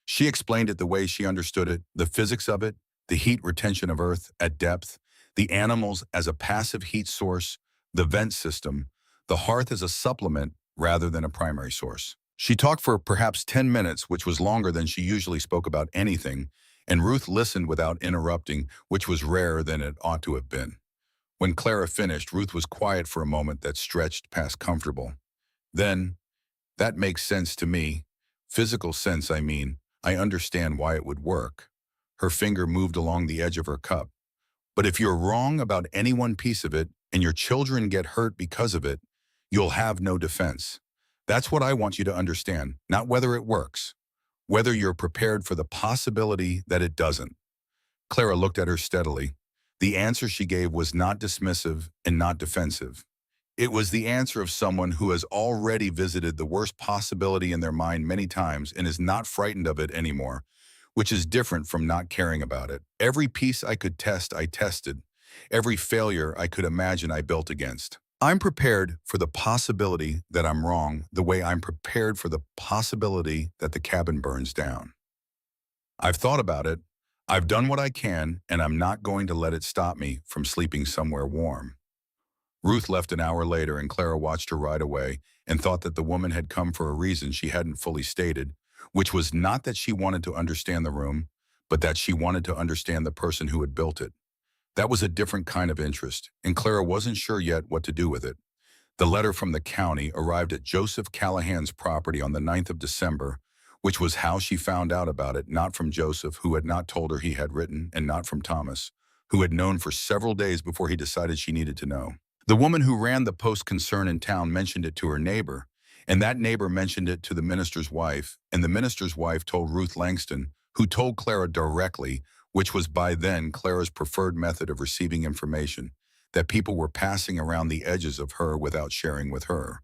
She explained it the way she understood it, the physics of it, the heat retention of Earth at depth, the animals as a passive heat source, the vent system, the hearth as a supplement rather than a primary source. She talked for perhaps 10 minutes, which was longer than she usually spoke about anything, and Ruth listened without interrupting, which was rarer than it ought to have been. When Clara finished, Ruth was quiet for a moment that stretched past comfortable. Then, that makes sense to me. Physical sense, I mean. I understand why it would work. Her finger moved along the edge of her cup. But if you're wrong about any one piece of it, and your children get hurt because of it, you'll have no defense. That's what I want you to understand, not whether it works, whether you're prepared for the possibility that it doesn't. Clara looked at her steadily. The answer she gave was not dismissive and not defensive. It was the answer of someone who has already visited the worst possibility in their mind many times and is not frightened of it anymore, which is different from not caring about it. Every piece I could test, I tested. Every failure I could imagine, I built against. I'm prepared for the possibility that I'm wrong the way I'm prepared for the possibility that the cabin burns down. I've thought about it. I've done what I can, and I'm not going to let it stop me from sleeping somewhere warm. Ruth left an hour later, and Clara watched her ride away and thought that the woman had come for a reason she hadn't fully stated, which was not that she wanted to understand the room, but that she wanted to understand the person who had built it. That was a different kind of interest, and Clara wasn't sure yet what to do with it. The letter from the county arrived at Joseph Callahan's property on the 9th of December, which was how she found out about it, not from Joseph, who had not told her he had written, and not from Thomas, who had known for several days before he decided she needed to know. The woman who ran the Post concern in town mentioned it to her neighbor, and that neighbor mentioned it to the minister's wife, and the minister's wife told Ruth Langston, who told Clara directly, which was by then Clara's preferred method of receiving information, that people were passing around the edges of her without sharing with her.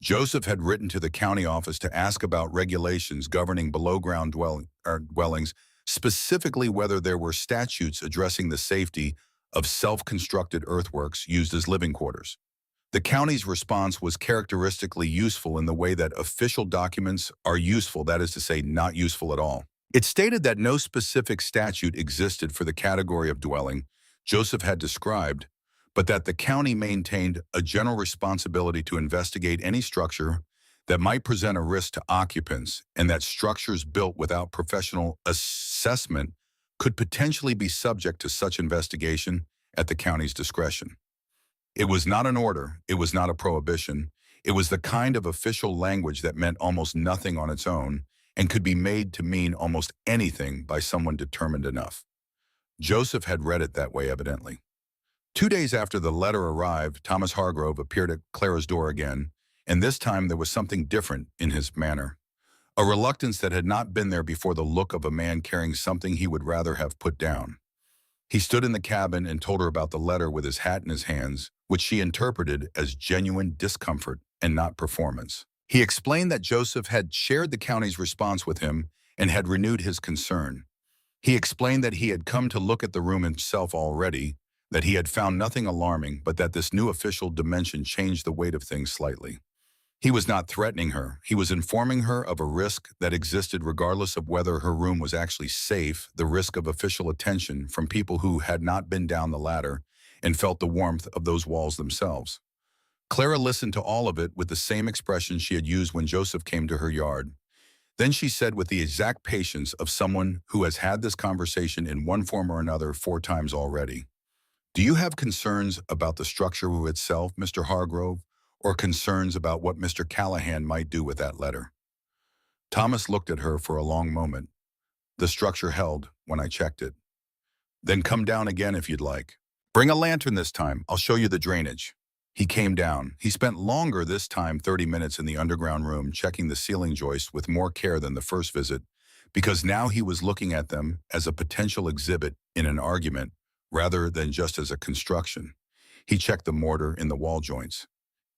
Joseph had written to the county office to ask about regulations governing below-ground dwellings, specifically whether there were statutes addressing the safety of self-constructed earthworks used as living quarters. The county's response was characteristically useful in the way that official documents are useful, that is to say, not useful at all. It stated that no specific statute existed for the category of dwelling Joseph had described, but that the county maintained a general responsibility to investigate any structure that might present a risk to occupants, and that structures built without professional assessment could potentially be subject to such investigation at the county's discretion. It was not an order, it was not a prohibition, it was the kind of official language that meant almost nothing on its own and could be made to mean almost anything by someone determined enough. Joseph had read it that way, evidently. 2 days after the letter arrived, Thomas Hargrove appeared at Clara's door again, and this time there was something different in his manner. A reluctance that had not been there before, the look of a man carrying something he would rather have put down. He stood in the cabin and told her about the letter with his hat in his hands, which she interpreted as genuine discomfort and not performance. He explained that Joseph had shared the county's response with him and had renewed his concern. He explained that he had come to look at the room himself already, that he had found nothing alarming, but that this new official dimension changed the weight of things slightly. He was not threatening her. He was informing her of a risk that existed regardless of whether her room was actually safe, the risk of official attention from people who had not been down the ladder and felt the warmth of those walls themselves. Clara listened to all of it with the same expression she had used when Joseph came to her yard. Then she said, with the exact patience of someone who has had this conversation in one form or another 4 times already, "Do you have concerns about the structure itself, Mr. Hargrove, or concerns about what Mr. Callahan might do with that letter?" Thomas looked at her for a long moment. "The structure held when I checked it." "Then come down again if you'd like. Bring a lantern this time. I'll show you the drainage." He came down. He spent longer this time, 30 minutes in the underground room, checking the ceiling joists with more care than the first visit, because now he was looking at them as a potential exhibit in an argument rather than just as a construction. He checked the mortar in the wall joints.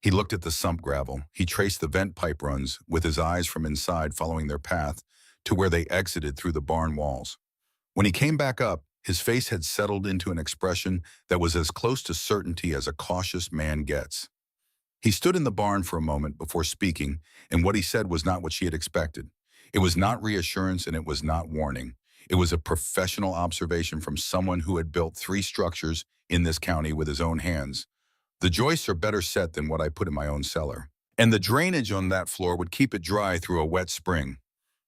He looked at the sump gravel. He traced the vent pipe runs with his eyes from inside, following their path to where they exited through the barn walls. When he came back up, his face had settled into an expression that was as close to certainty as a cautious man gets. He stood in the barn for a moment before speaking, and what he said was not what she had expected. It was not reassurance and it was not warning. It was a professional observation from someone who had built 3 structures in this county with his own hands. "The joists are better set than what I put in my own cellar. And the drainage on that floor would keep it dry through a wet spring."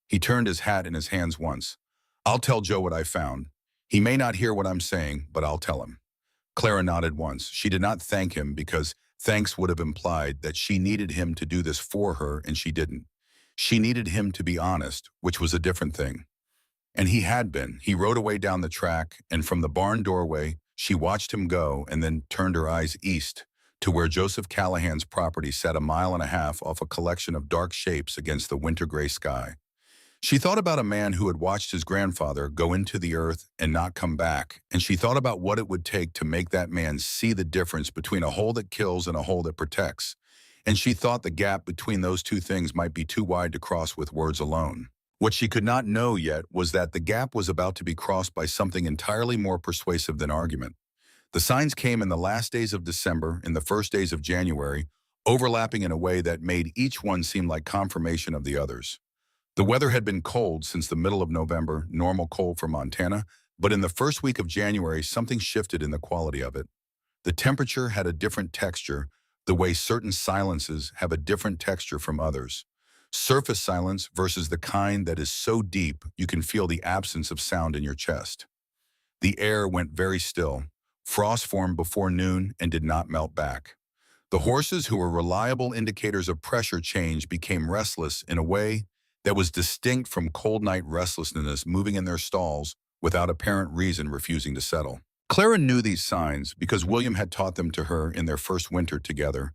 He turned his hat in his hands once. "I'll tell Joe what I found. He may not hear what I'm saying, but I'll tell him." Clara nodded once. She did not thank him because thanks would have implied that she needed him to do this for her, and she didn't. She needed him to be honest, which was a different thing. And he had been. He rode away down the track, and from the barn doorway, she watched him go and then turned her eyes east to where Joseph Callahan's property sat a mile and a half off a collection of dark shapes against the winter gray sky. She thought about a man who had watched his grandfather go into the earth and not come back, and she thought about what it would take to make that man see the difference between a hole that kills and a hole that protects. And she thought the gap between those two things might be too wide to cross with words alone. What she could not know yet was that the gap was about to be crossed by something entirely more persuasive than argument. The signs came in the last days of December and the first days of January, overlapping in a way that made each one seem like confirmation of the others. The weather had been cold since the middle of November, normal cold for Montana, but in the first week of January, something shifted in the quality of it. The temperature had a different texture, the way certain silences have a different texture from others. Surface silence versus the kind that is so deep you can feel the absence of sound in your chest. The air went very still. Frost formed before noon and did not melt back. The horses, who were reliable indicators of pressure change, became restless in a way that was distinct from cold night restlessness, moving in their stalls without apparent reason, refusing to settle. Clara knew these signs because William had taught them to her in their first winter together,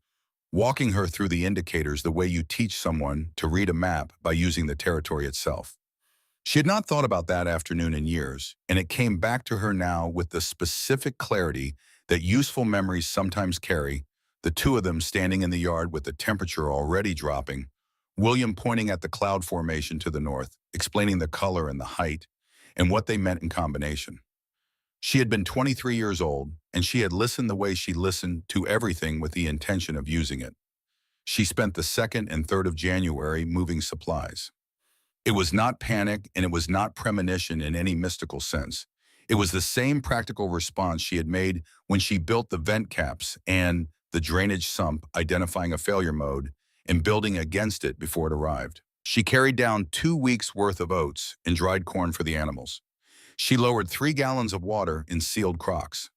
walking her through the indicators the way you teach someone to read a map by using the territory itself. She had not thought about that afternoon in years, and it came back to her now with the specific clarity that useful memories sometimes carry, the two of them standing in the yard with the temperature already dropping, William pointing at the cloud formation to the north, explaining the color and the height, and what they meant in combination. She had been 23 years old, and she had listened the way she listened to everything with the intention of using it. She spent the 2nd and 3rd of January moving supplies. It was not panic, and it was not premonition in any mystical sense. It was the same practical response she had made when she built the vent caps and the drainage sump, identifying a failure mode and building against it before it arrived. She carried down 2 weeks' worth of oats and dried corn for the animals. She lowered 3 gallons of water in sealed crocks.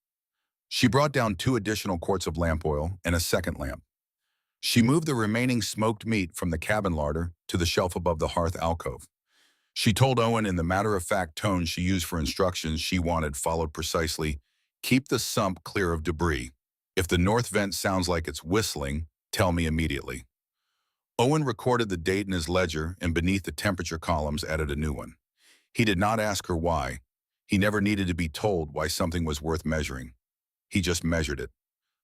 She brought down 2 additional quarts of lamp oil and a second lamp. She moved the remaining smoked meat from the cabin larder to the shelf above the hearth alcove. She told Owen in the matter-of-fact tone she used for instructions she wanted followed precisely, "Keep the sump clear of debris. If the north vent sounds like it's whistling, tell me immediately." Owen recorded the date in his ledger and beneath the temperature columns added a new one. He did not ask her why. He never needed to be told why something was worth measuring. He just measured it.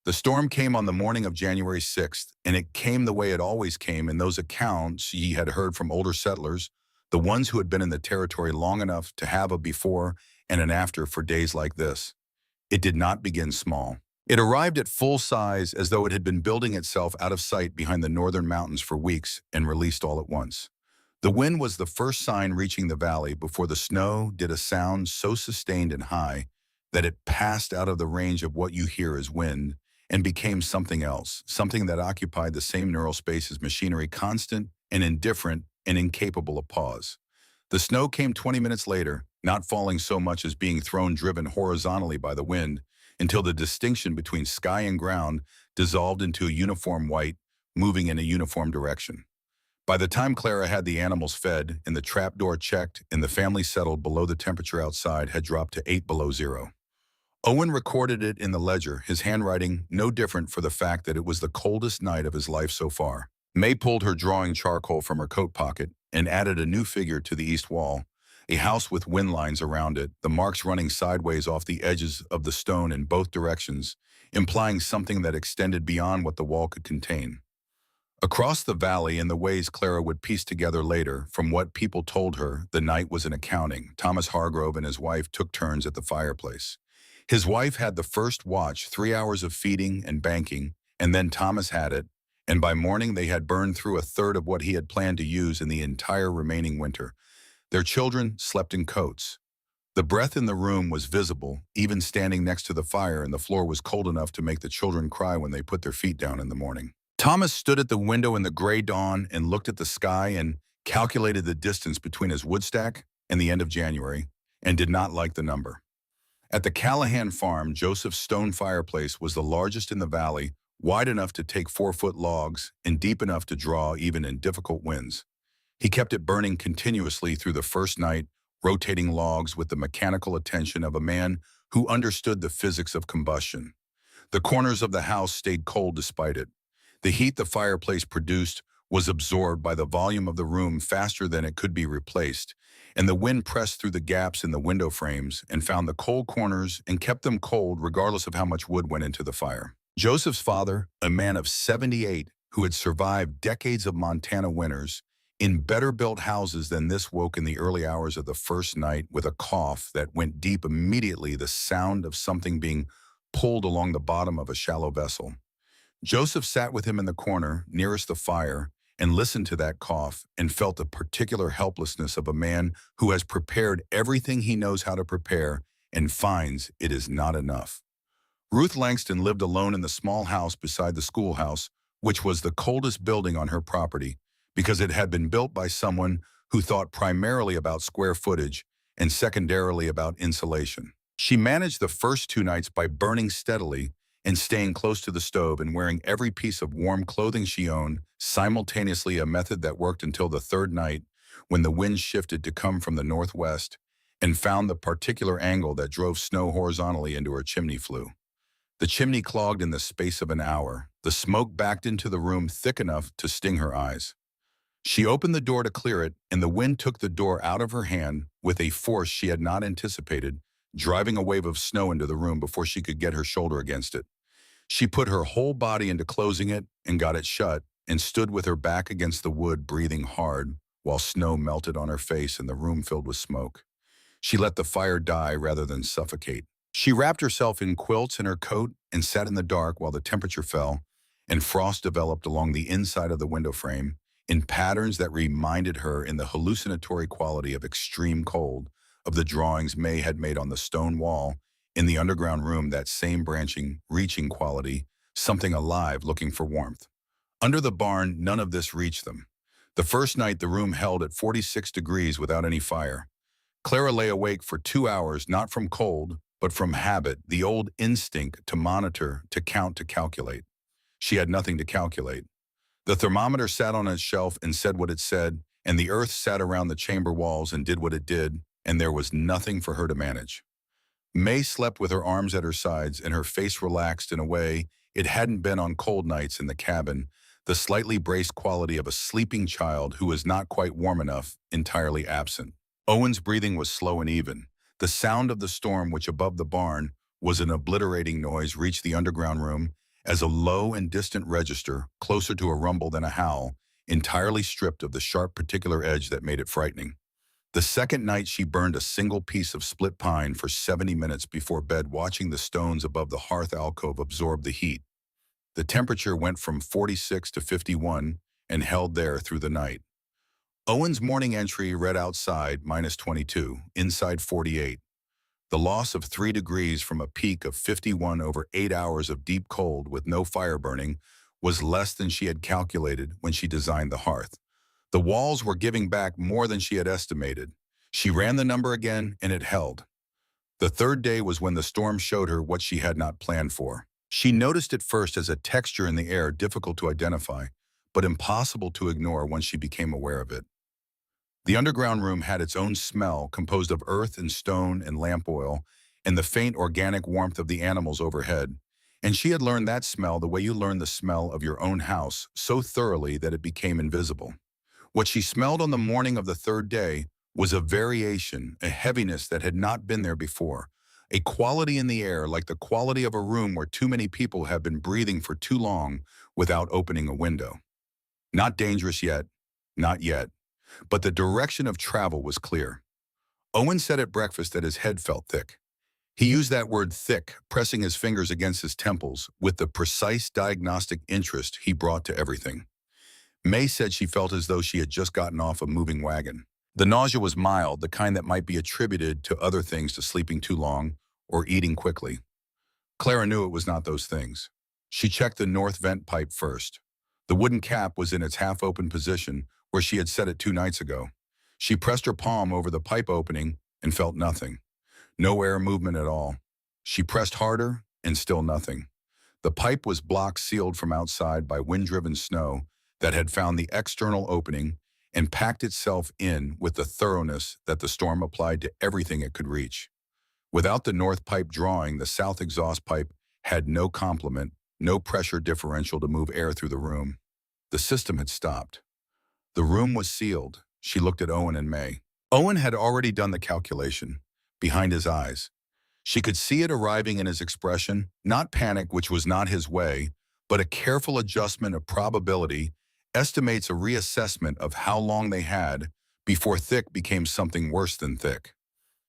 The storm came on the morning of January 6th, and it came the way it always came in those accounts he had heard from older settlers, the ones who had been in the territory long enough to have a before and an after for days like this. It did not begin small. It arrived at full size as though it had been building itself out of sight behind the northern mountains for weeks and released all at once. The wind was the first sign reaching the valley before the snow did a sound so sustained and high that it passed out of the range of what you hear as wind and became something else, something that occupied the same neural space as machinery, constant and indifferent and incapable of pause. The snow came 20 minutes later, not falling so much as being driven horizontally by the wind, until the distinction between sky and ground dissolved into a uniform white, moving in a uniform direction. By the time Clara had the animals fed and the trapdoor checked and the family settled below, the temperature outside had dropped to 8 below zero. Owen recorded it in the ledger, his handwriting no different for the fact that it was the coldest night of his life so far. May pulled her drawing charcoal from her coat pocket and added a new figure to the east wall, a house with wind lines around it, the marks running sideways off the edges of the stone in both directions, implying something that extended beyond what the wall could contain. Across the valley, in the ways Clara would piece together later from what people told her, the night was an accounting. Thomas Hargrove and his wife took turns at the fireplace. His wife had the first watch, 3 hours of feeding and banking, and then Thomas had it, and by morning they had burned through a third of what he had planned to use in the entire remaining winter. Their children slept in coats. The breath in the room was visible, even standing next to the fire, and the floor was cold enough to make the children cry when they put their feet down in the morning. Thomas stood at the window in the gray dawn and looked at the sky and calculated the distance between his woodstack and the end of January, and did not like the number. At the Callahan farm, Joseph's stone fireplace was the largest in the valley, wide enough to take 4-foot logs and deep enough to draw even in difficult winds. He kept it burning continuously through the first night, rotating logs with the mechanical attention of a man who understood the physics of combustion. The corners of the house stayed cold despite it. The heat the fireplace produced was absorbed by the volume of the room faster than it could be replaced, and the wind pressed through the gaps in the window frames and found the cold corners and kept them cold regardless of how much wood went into the fire. Joseph's father, a man of 78 who had survived decades of Montana winters, in better-built houses than this, woke in the early hours of the first night with a cough that went deep immediately, the sound of something being pulled along the bottom of a shallow vessel. Joseph sat with him in the corner nearest the fire and listened to that cough and felt the particular helplessness of a man who has prepared everything he knows how to prepare and finds it is not enough. Ruth Langston lived alone in the small house beside the schoolhouse, which was the coldest building on her property because it had been built by someone who thought primarily about square footage and secondarily about insulation. She managed the first 2 nights by burning steadily and staying close to the stove and wearing every piece of warm clothing she owned, simultaneously, a method that worked until the third night when the wind shifted to come from the northwest and found the particular angle that drove snow horizontally into her chimney flue. The chimney clogged in the space of an hour. The smoke backed into the room thick enough to sting her eyes. She opened the door to clear it, and the wind took the door out of her hand with a force she had not anticipated, driving a wave of snow into the room before she could get her shoulder against it. She put her whole body into closing it and got it shut and stood with her back against the wood, breathing hard, while snow melted on her face and the room filled with smoke. She let the fire die rather than suffocate. She wrapped herself in quilts and her coat and sat in the dark while the temperature fell and frost developed along the inside of the window frame in patterns that reminded her in the hallucinatory quality of extreme cold of the drawings May had made on the stone wall in the underground room, that same branching, reaching quality, something alive looking for warmth. Under the barn, none of this reached them. The first night, the room held at 46 degrees without any fire. Clara lay awake for 2 hours, not from cold, but from habit, the old instinct to monitor, to count, to calculate. She had nothing to calculate. The thermometer sat on its shelf and said what it said, and the earth sat around the chamber walls and did what it did, and there was nothing for her to manage. May slept with her arms at her sides and her face relaxed in a way it hadn't been on cold nights in the cabin, the slightly braced quality of a sleeping child who is not quite warm enough, entirely absent. Owen's breathing was slow and even. The sound of the storm, which above the barn was an obliterating noise, reached the underground room as a low and distant register, closer to a rumble than a howl, entirely stripped of the sharp particular edge that made it frightening. The second night, she burned a single piece of split pine for 70 minutes before bed, watching the stones above the hearth alcove absorb the heat. The temperature went from 46 to 51 and held there through the night. Owen's morning entry read outside -22, inside 48. The loss of 3 degrees from a peak of 51 over 8 hours of deep cold with no fire burning was less than she had calculated when she designed the hearth. The walls were giving back more than she had estimated. She ran the number again, and it held. The third day was when the storm showed her what she had not planned for. She noticed it first as a texture in the air difficult to identify, but impossible to ignore once she became aware of it. The underground room had its own smell, composed of earth and stone and lamp oil, and the faint organic warmth of the animals overhead. And she had learned that smell the way you learn the smell of your own house, so thoroughly that it became invisible. What she smelled on the morning of the third day was a variation, a heaviness that had not been there before, a quality in the air like the quality of a room where too many people have been breathing for too long without opening a window. Not dangerous yet, not yet, but the direction of travel was clear. Owen said at breakfast that his head felt thick. He used that word thick, pressing his fingers against his temples with the precise diagnostic interest he brought to everything. May said she felt as though she had just gotten off a moving wagon. The nausea was mild, the kind that might be attributed to other things, to sleeping too long or eating quickly. Clara knew it was not those things. She checked the north vent pipe first. The wooden cap was in its half-open position where she had set it 2 nights ago. She pressed her palm over the pipe opening and felt nothing. No air movement at all. She pressed harder and still nothing. The pipe was block sealed from outside by wind-driven snow that had found the external opening and packed itself in with the thoroughness that the storm applied to everything it could reach. Without the north pipe drawing, the south exhaust pipe had no complement, no pressure differential to move air through the room. The system had stopped. The room was sealed. She looked at Owen and May. Owen had already done the calculation, behind his eyes. She could see it arriving in his expression, not panic, which was not his way, but a careful adjustment of probability, estimates a reassessment of how long they had before thick became something worse than thick.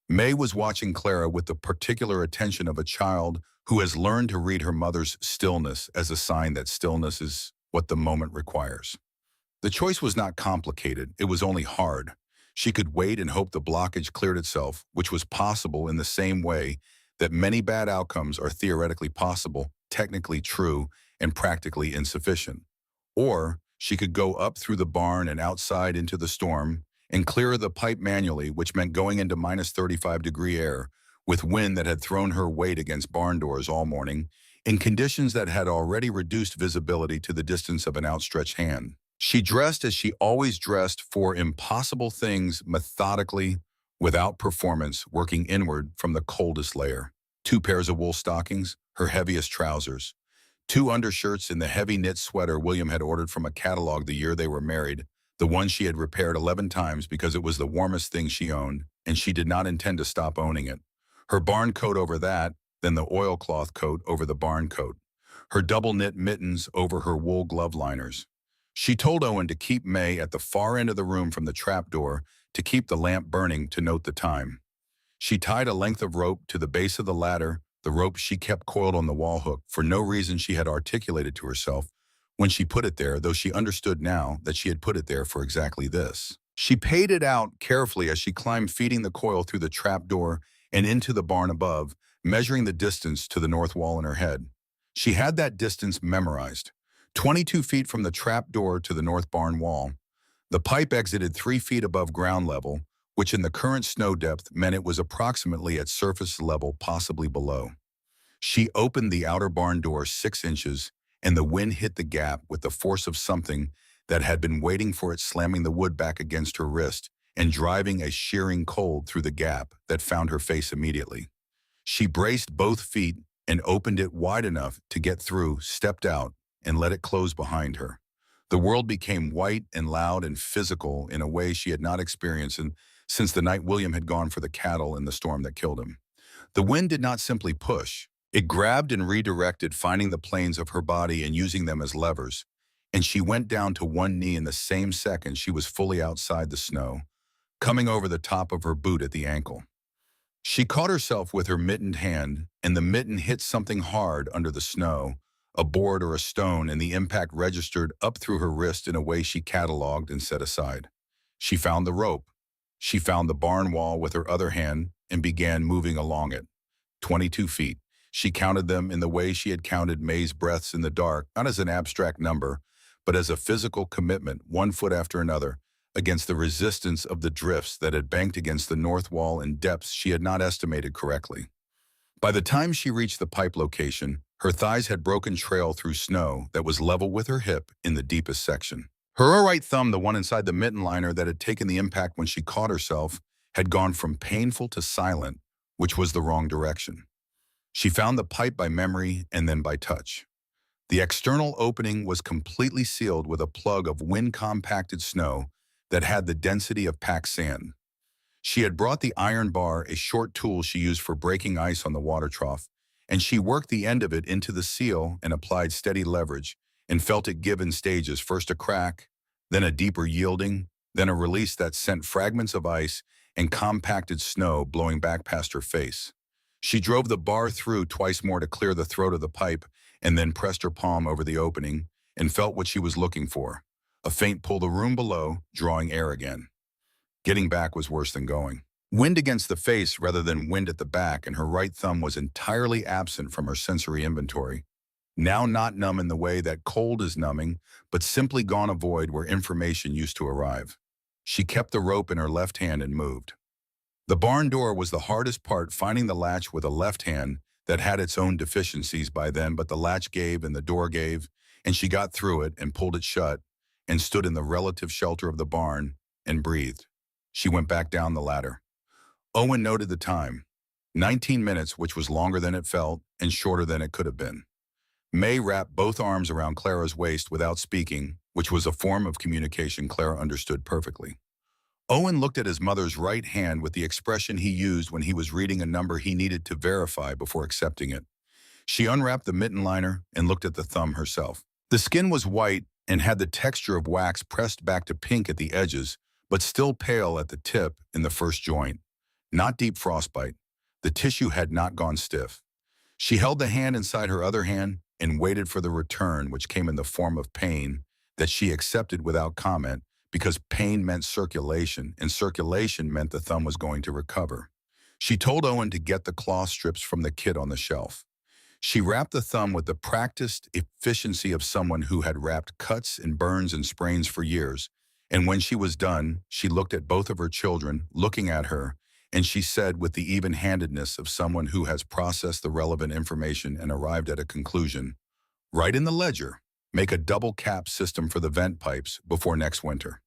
May was watching Clara with the particular attention of a child who has learned to read her mother's stillness as a sign that stillness is what the moment requires. The choice was not complicated, it was only hard. She could wait and hope the blockage cleared itself, which was possible in the same way that many bad outcomes are theoretically possible, technically true, and practically insufficient. Or she could go up through the barn and outside into the storm and clear the pipe manually, which meant going into minus 35-degree air with wind that had thrown her weight against barn doors all morning, in conditions that had already reduced visibility to the distance of an outstretched hand. She dressed as she always dressed for impossible things methodically, without performance, working inward from the coldest layer. 2 pairs of wool stockings, her heaviest trousers. 2 undershirts in the heavy knit sweater William had ordered from a catalog the year they were married, the one she had repaired 11 times because it was the warmest thing she owned, and she did not intend to stop owning it. Her barn coat over that, then the oilcloth coat over the barn coat. Her double knit mittens over her wool glove liners. She told Owen to keep May at the far end of the room from the trapdoor to keep the lamp burning to note the time. She tied a length of rope to the base of the ladder, the rope she kept coiled on the wall hook for no reason she had articulated to herself when she put it there, though she understood now that she had put it there for exactly this. She paid it out carefully as she climbed, feeding the coil through the trapdoor and into the barn above, measuring the distance to the north wall in her head. She had that distance memorized. 22 feet from the trapdoor to the north barn wall. The pipe exited 3 feet above ground level, which in the current snow depth meant it was approximately at surface level, possibly below. She opened the outer barn door 6 inches, and the wind hit the gap with the force of something that had been waiting for it, slamming the wood back against her wrist and driving a shearing cold through the gap that found her face immediately. She braced both feet and opened it wide enough to get through, stepped out, and let it close behind her. The world became white and loud and physical in a way she had not experienced since the night William had gone for the cattle in the storm that killed him. The wind did not simply push. It grabbed and redirected, finding the planes of her body and using them as levers. And she went down to one knee in the same second she was fully outside the snow, coming over the top of her boot at the ankle. She caught herself with her mittened hand, and the mitten hit something hard under the snow, a board or a stone, and the impact registered up through her wrist in a way she cataloged and set aside. She found the rope. She found the barn wall with her other hand and began moving along it. 22 feet. She counted them in the way she had counted May's breaths in the dark, not as an abstract number, but as a physical commitment, 1 foot after another, against the resistance of the drifts that had banked against the north wall in depths she had not estimated correctly. By the time she reached the pipe location, her thighs had broken trail through snow that was level with her hip in the deepest section. Her right thumb, the one inside the mitten liner that had taken the impact when she caught herself, had gone from painful to silent, which was the wrong direction. She found the pipe by memory and then by touch. The external opening was completely sealed with a plug of wind-compacted snow that had the density of packed sand. She had brought the iron bar, a short tool she used for breaking ice on the water trough, and she worked the end of it into the seal and applied steady leverage and felt it give in stages, first a crack, then a deeper yielding, then a release that sent fragments of ice and compacted snow blowing back past her face. She drove the bar through twice more to clear the throat of the pipe and then pressed her palm over the opening and felt what she was looking for, a faint pull the room below, drawing air again. Getting back was worse than going. Wind against the face rather than wind at the back, and her right thumb was entirely absent from her sensory inventory. Now not numb in the way that cold is numbing, but simply gone a void where information used to arrive. She kept the rope in her left hand and moved. The barn door was the hardest part, finding the latch with a left hand that had its own deficiencies by then, but the latch gave and the door gave, and she got through it and pulled it shut and stood in the relative shelter of the barn and breathed. She went back down the ladder. Owen noted the time, 19 minutes, which was longer than it felt and shorter than it could have been. May wrapped both arms around Clara's waist without speaking, which was a form of communication Clara understood perfectly. Owen looked at his mother's right hand with the expression he used when he was reading a number he needed to verify before accepting it. She unwrapped the mitten liner and looked at the thumb herself. The skin was white and had the texture of wax pressed back to pink at the edges, but still pale at the tip in the first joint. Not deep frostbite. The tissue had not gone stiff. She held the hand inside her other hand and waited for the return, which came in the form of pain, that she accepted without comment because pain meant circulation, and circulation meant the thumb was going to recover. She told Owen to get the cloth strips from the kit on the shelf. She wrapped the thumb with the practiced efficiency of someone who had wrapped cuts and burns and sprains for years, and when she was done, she looked at both of her children, looking at her, and she said with the even-handedness of someone who has processed the relevant information and arrived at a conclusion, "Write in the ledger, make a double cap system for the vent pipes before next winter."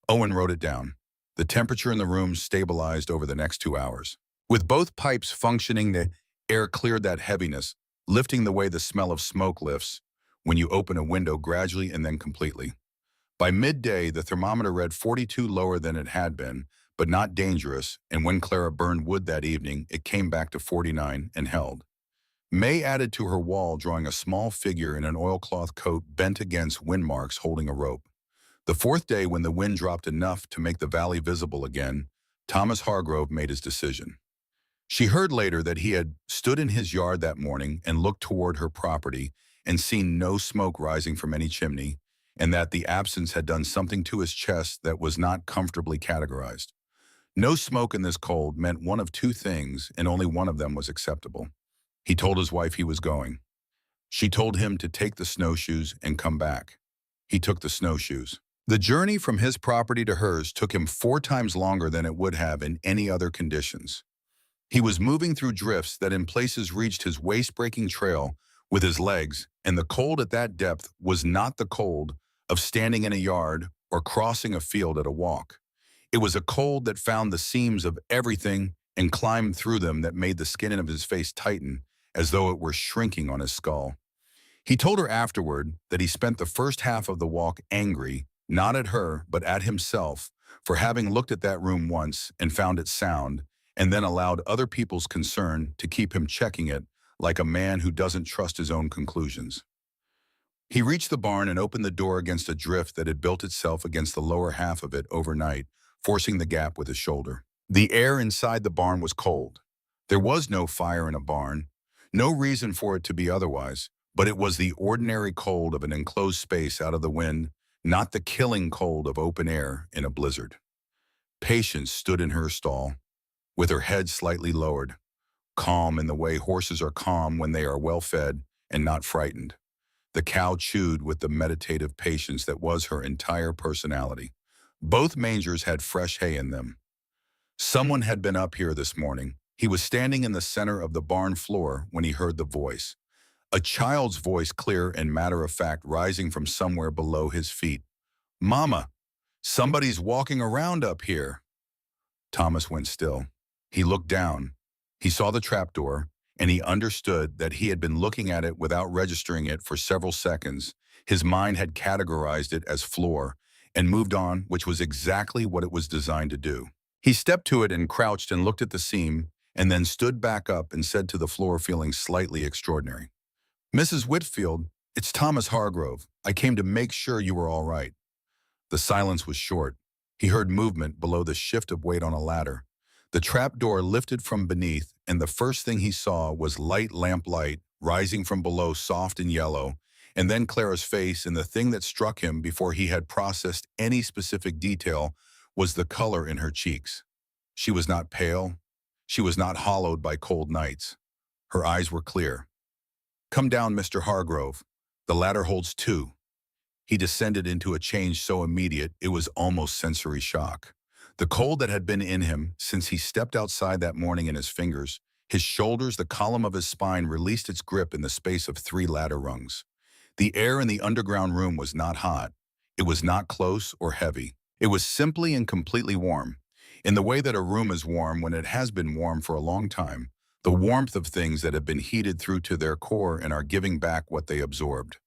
Owen wrote it down. The temperature in the room stabilized over the next 2 hours. With both pipes functioning, the air cleared that heaviness, lifting the way the smell of smoke lifts when you open a window gradually and then completely. By midday, the thermometer read 42, lower than it had been, but not dangerous, and when Clara burned wood that evening, it came back to 49 and held. May added to her wall, drawing a small figure in an oilcloth coat bent against wind marks holding a rope. The fourth day, when the wind dropped enough to make the valley visible again, Thomas Hargrove made his decision. She heard later that he had stood in his yard that morning and looked toward her property and seen no smoke rising from any chimney, and that the absence had done something to his chest that was not comfortably categorized. No smoke in this cold meant one of two things, and only one of them was acceptable. He told his wife he was going. She told him to take the snowshoes and come back. He took the snowshoes. The journey from his property to hers took him 4 times longer than it would have in any other conditions. He was moving through drifts that in places reached his waist-breaking trail with his legs, and the cold at that depth was not the cold of standing in a yard or crossing a field at a walk. It was a cold that found the seams of everything and climbed through them, that made the skin of his face tighten as though it were shrinking on his skull. He told her afterward that he spent the first half of the walk angry, not at her, but at himself, for having looked at that room once and found it sound, and then allowed other people's concern to keep him checking it like a man who doesn't trust his own conclusions. He reached the barn and opened the door against a drift that had built itself against the lower half of it overnight, forcing the gap with his shoulder. The air inside the barn was cold. There was no fire in a barn, no reason for it to be otherwise, but it was the ordinary cold of an enclosed space out of the wind, not the killing cold of open air in a blizzard. Patience stood in her stall, with her head slightly lowered, calm in the way horses are calm when they are well fed and not frightened. The cow chewed with the meditative patience that was her entire personality. Both mangers had fresh hay in them. Someone had been up here this morning. He was standing in the center of the barn floor when he heard the voice. A child's voice, clear and matter-of-fact, rising from somewhere below his feet. "Mama, somebody's walking around up here." Thomas went still. He looked down. He saw the trapdoor, and he understood that he had been looking at it without registering it for several seconds. His mind had categorized it as floor and moved on, which was exactly what it was designed to do. He stepped to it and crouched and looked at the seam, and then stood back up and said to the floor, feeling slightly extraordinary, "Mrs. Whitfield, it's Thomas Hargrove. I came to make sure you were all right." The silence was short. He heard movement below the shift of weight on a ladder. The trapdoor lifted from beneath, and the first thing he saw was light lamplight rising from below, soft and yellow, and then Clara's face, and the thing that struck him before he had processed any specific detail was the color in her cheeks. She was not pale. She was not hollowed by cold nights. Her eyes were clear. "Come down, Mr. Hargrove. The ladder holds 2. He descended into a change so immediate it was almost sensory shock. The cold that had been in him since he stepped outside that morning in his fingers, his shoulders, the column of his spine released its grip in the space of 3 ladder rungs. The air in the underground room was not hot. It was not close or heavy. It was simply and completely warm, in the way that a room is warm when it has been warm for a long time, the warmth of things that have been heated through to their core and are giving back what they absorbed.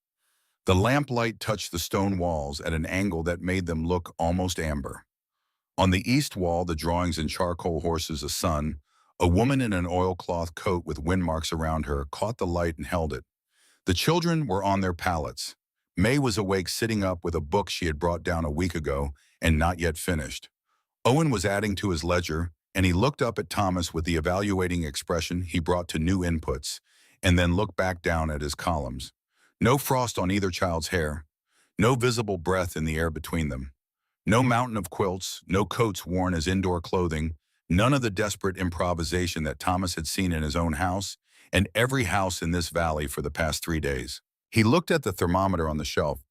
The lamplight touched the stone walls at an angle that made them look almost amber. On the east wall, the drawings in charcoal horses, a sun, a woman in an oilcloth coat with wind marks around her, caught the light and held it. The children were on their pallets. May was awake, sitting up with a book she had brought down a week ago and not yet finished. Owen was adding to his ledger, and he looked up at Thomas with the evaluating expression he brought to new inputs, and then looked back down at his columns. No frost on either child's hair, no visible breath in the air between them. No mountain of quilts, no coats worn as indoor clothing, none of the desperate improvisation that Thomas had seen in his own house and every house in this valley for the past 3 days. He looked at the thermometer on the shelf.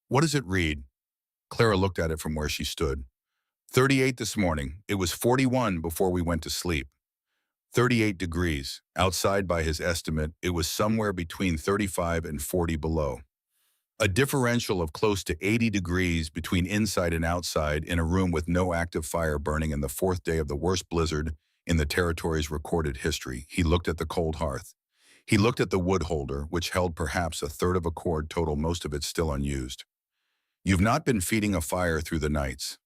What does it read? Clara looked at it from where she stood. 38 this morning. It was 41 before we went to sleep. 38 degrees. Outside, by his estimate, it was somewhere between 35 and 40 below. A differential of close to 80 degrees between inside and outside in a room with no active fire burning in the fourth day of the worst blizzard in the territory's recorded history. He looked at the cold hearth. He looked at the wood holder, which held perhaps a third of a cord total, most of it still unused. You've not been feeding a fire through the nights.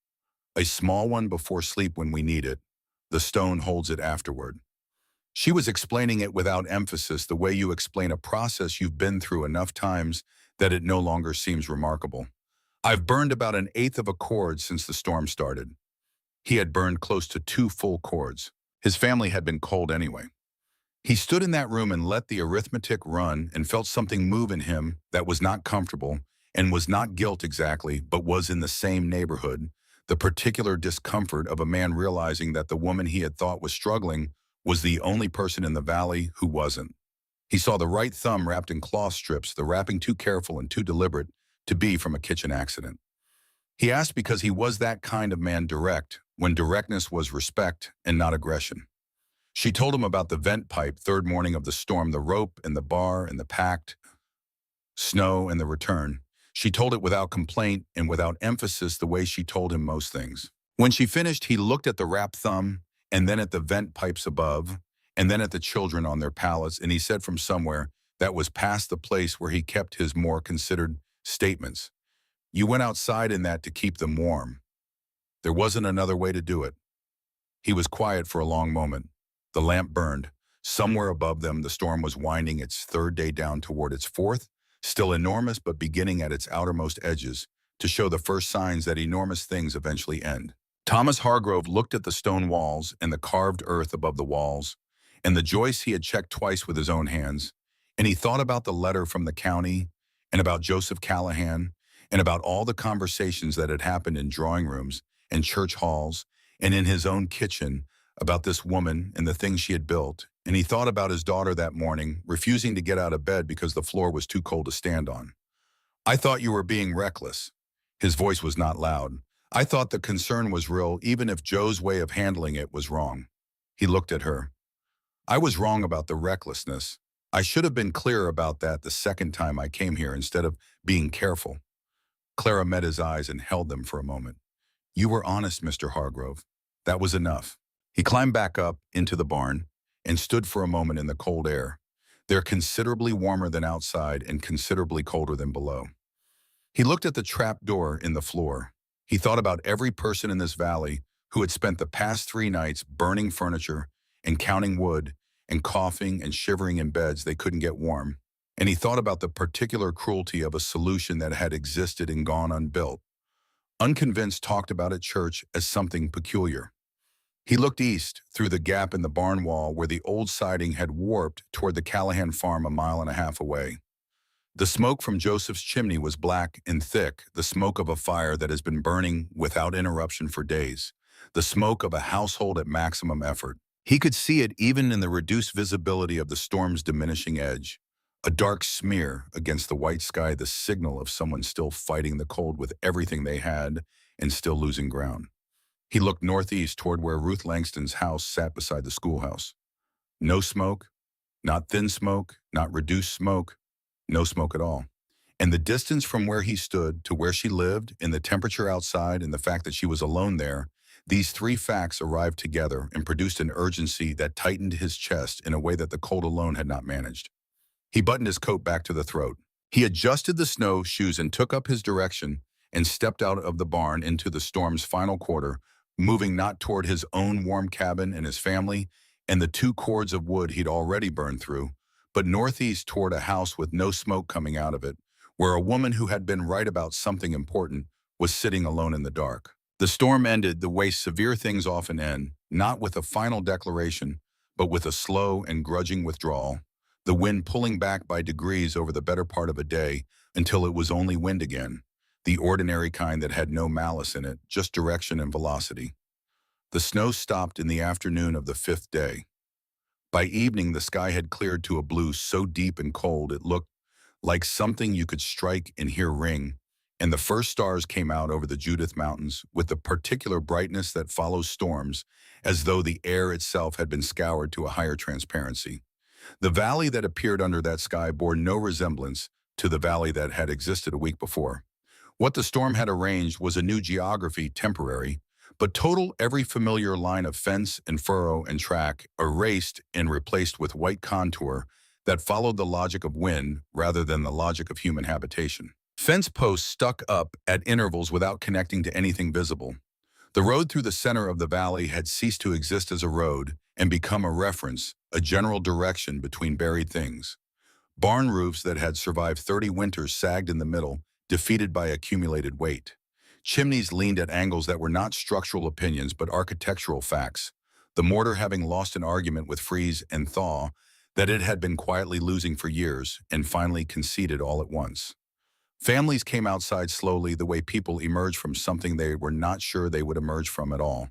A small one before sleep when we need it. The stone holds it afterward. She was explaining it without emphasis, the way you explain a process you've been through enough times that it no longer seems remarkable. I've burned about an eighth of a cord since the storm started. He had burned close to 2 full cords. His family had been cold anyway. He stood in that room and let the arithmetic run and felt something move in him that was not comfortable and was not guilt exactly, but was in the same neighborhood, the particular discomfort of a man realizing that the woman he had thought was struggling was the only person in the valley who wasn't. He saw the right thumb wrapped in cloth strips, the wrapping too careful and too deliberate to be from a kitchen accident. He asked because he was that kind of man, direct, when directness was respect and not aggression. She told him about the vent pipe, third morning of the storm, the rope and the bar and the packed snow and the return. She told it without complaint and without emphasis, the way she told him most things. When she finished, he looked at the wrapped thumb and then at the vent pipes above, and then at the children on their pallets, and he said from somewhere that was past the place where he kept his more considered statements, "You went outside in that to keep them warm. There wasn't another way to do it." He was quiet for a long moment. The lamp burned. Somewhere above them, the storm was winding its third day down toward its fourth, still enormous but beginning at its outermost edges to show the first signs that enormous things eventually end. Thomas Hargrove looked at the stone walls and the carved earth above the walls, and the joists he had checked twice with his own hands, and he thought about the letter from the county, and about Joseph Callahan, and about all the conversations that had happened in drawing rooms and church halls, and in his own kitchen, about this woman and the things she had built, and he thought about his daughter that morning, refusing to get out of bed because the floor was too cold to stand on. "I thought you were being reckless." His voice was not loud. "I thought the concern was real, even if Joe's way of handling it was wrong." He looked at her. "I was wrong about the recklessness. I should have been clearer about that the second time I came here instead of being careful." Clara met his eyes and held them for a moment. "You were honest, Mr. Hargrove. That was enough." He climbed back up into the barn and stood for a moment in the cold air. There considerably warmer than outside and considerably colder than below. He looked at the trap door in the floor. He thought about every person in this valley who had spent the past 3 nights burning furniture and counting wood and coughing and shivering in beds they couldn't get warm. And he thought about the particular cruelty of a solution that had existed and gone unbuilt. Unconvinced, talked about at church as something peculiar. He looked east, through the gap in the barn wall where the old siding had warped toward the Callahan farm a mile and a half away. The smoke from Joseph's chimney was black and thick, the smoke of a fire that has been burning without interruption for days, the smoke of a household at maximum effort. He could see it even in the reduced visibility of the storm's diminishing edge, a dark smear against the white sky, the signal of someone still fighting the cold with everything they had and still losing ground. He looked northeast toward where Ruth Langston's house sat beside the schoolhouse. No smoke, not thin smoke, not reduced smoke, no smoke at all. And the distance from where he stood to where she lived, and the temperature outside, and the fact that she was alone there, these 3 facts arrived together and produced an urgency that tightened his chest in a way that the cold alone had not managed. He buttoned his coat back to the throat. He adjusted the snowshoes and took up his direction and stepped out of the barn into the storm's final quarter, moving not toward his own warm cabin and his family and the 2 cords of wood he'd already burned through, but northeast toward a house with no smoke coming out of it, where a woman who had been right about something important was sitting alone in the dark. The storm ended the way severe things often end, not with a final declaration, but with a slow and grudging withdrawal, the wind pulling back by degrees over the better part of a day until it was only wind again, the ordinary kind that had no malice in it, just direction and velocity. The snow stopped in the afternoon of the 5th day. By evening, the sky had cleared to a blue so deep and cold it looked like something you could strike and hear ring, and the first stars came out over the Judith Mountains with the particular brightness that follows storms, as though the air itself had been scoured to a higher transparency. The valley that appeared under that sky bore no resemblance to the valley that had existed a week before. What the storm had arranged was a new geography, temporary, but total. Every familiar line of fence and furrow and track erased and replaced with white contour that followed the logic of wind rather than the logic of human habitation. Fence posts stuck up at intervals without connecting to anything visible. The road through the center of the valley had ceased to exist as a road and become a reference, a general direction between buried things. Barn roofs that had survived 30 winters sagged in the middle, defeated by accumulated weight. Chimneys leaned at angles that were not structural opinions but architectural facts, the mortar having lost an argument with freeze and thaw that it had been quietly losing for years and finally conceded all at once. Families came outside slowly the way people emerged from something they were not sure they would emerge from at all.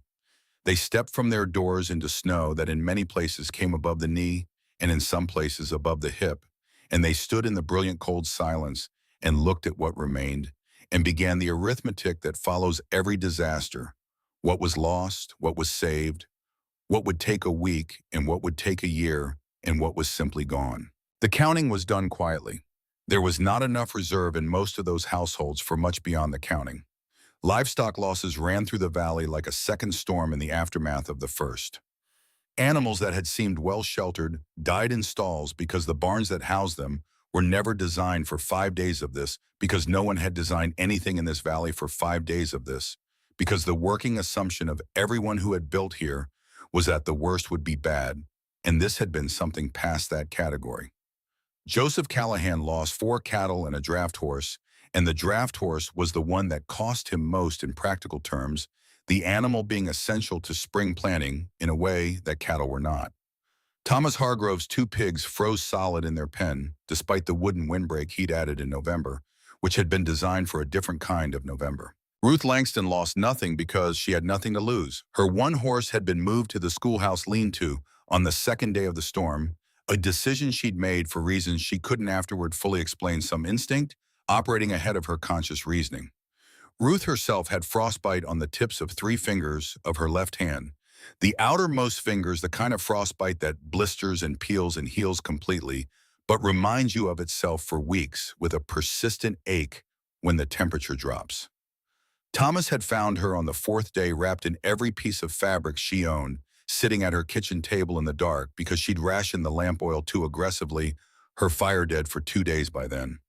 They stepped from their doors into snow that in many places came above the knee and in some places above the hip, and they stood in the brilliant cold silence and looked at what remained and began the arithmetic that follows every disaster: what was lost, what was saved, what would take a week and what would take a year, and what was simply gone. The counting was done quietly. There was not enough reserve in most of those households for much beyond the counting. Livestock losses ran through the valley like a second storm in the aftermath of the first. Animals that had seemed well sheltered died in stalls because the barns that housed them were never designed for 5 days of this, because no one had designed anything in this valley for 5 days of this, because the working assumption of everyone who had built here was that the worst would be bad, and this had been something past that category. Joseph Callahan lost 4 cattle and a draft horse, and the draft horse was the one that cost him most in practical terms, the animal being essential to spring planting in a way that cattle were not. Thomas Hargrove's 2 pigs froze solid in their pen, despite the wooden windbreak he'd added in November, which had been designed for a different kind of November. Ruth Langston lost nothing because she had nothing to lose. Her 1 horse had been moved to the schoolhouse lean-to on the 2nd day of the storm, a decision she'd made for reasons she couldn't afterward fully explain, some instinct operating ahead of her conscious reasoning. Ruth herself had frostbite on the tips of 3 fingers of her left hand, the outermost fingers, the kind of frostbite that blisters and peels and heals completely, but reminds you of itself for weeks with a persistent ache when the temperature drops. Thomas had found her on the 4th day wrapped in every piece of fabric she owned, sitting at her kitchen table in the dark because she'd rationed the lamp oil too aggressively, her fire dead for 2 days by then.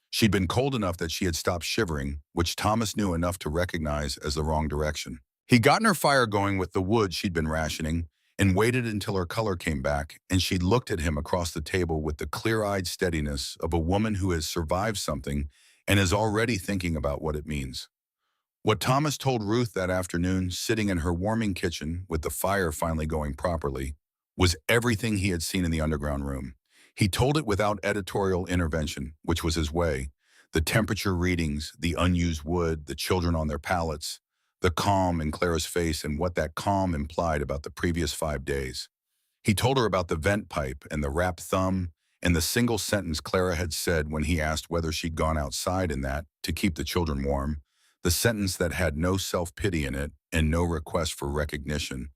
She'd been cold enough that she had stopped shivering, which Thomas knew enough to recognize as the wrong direction. He'd gotten her fire going with the wood she'd been rationing and waited until her color came back, and she'd looked at him across the table with the clear-eyed steadiness of a woman who has survived something and is already thinking about what it means. What Thomas told Ruth that afternoon, sitting in her warming kitchen with the fire finally going properly, was everything he had seen in the underground room. He told it without editorial intervention, which was his way. The temperature readings, the unused wood, the children on their pallets, the calm in Clara's face and what that calm implied about the previous 5 days. He told her about the vent pipe and the wrapped thumb and the single sentence Clara had said when he asked whether she'd gone outside in that to keep the children warm, the sentence that had no self-pity in it and no request for recognition,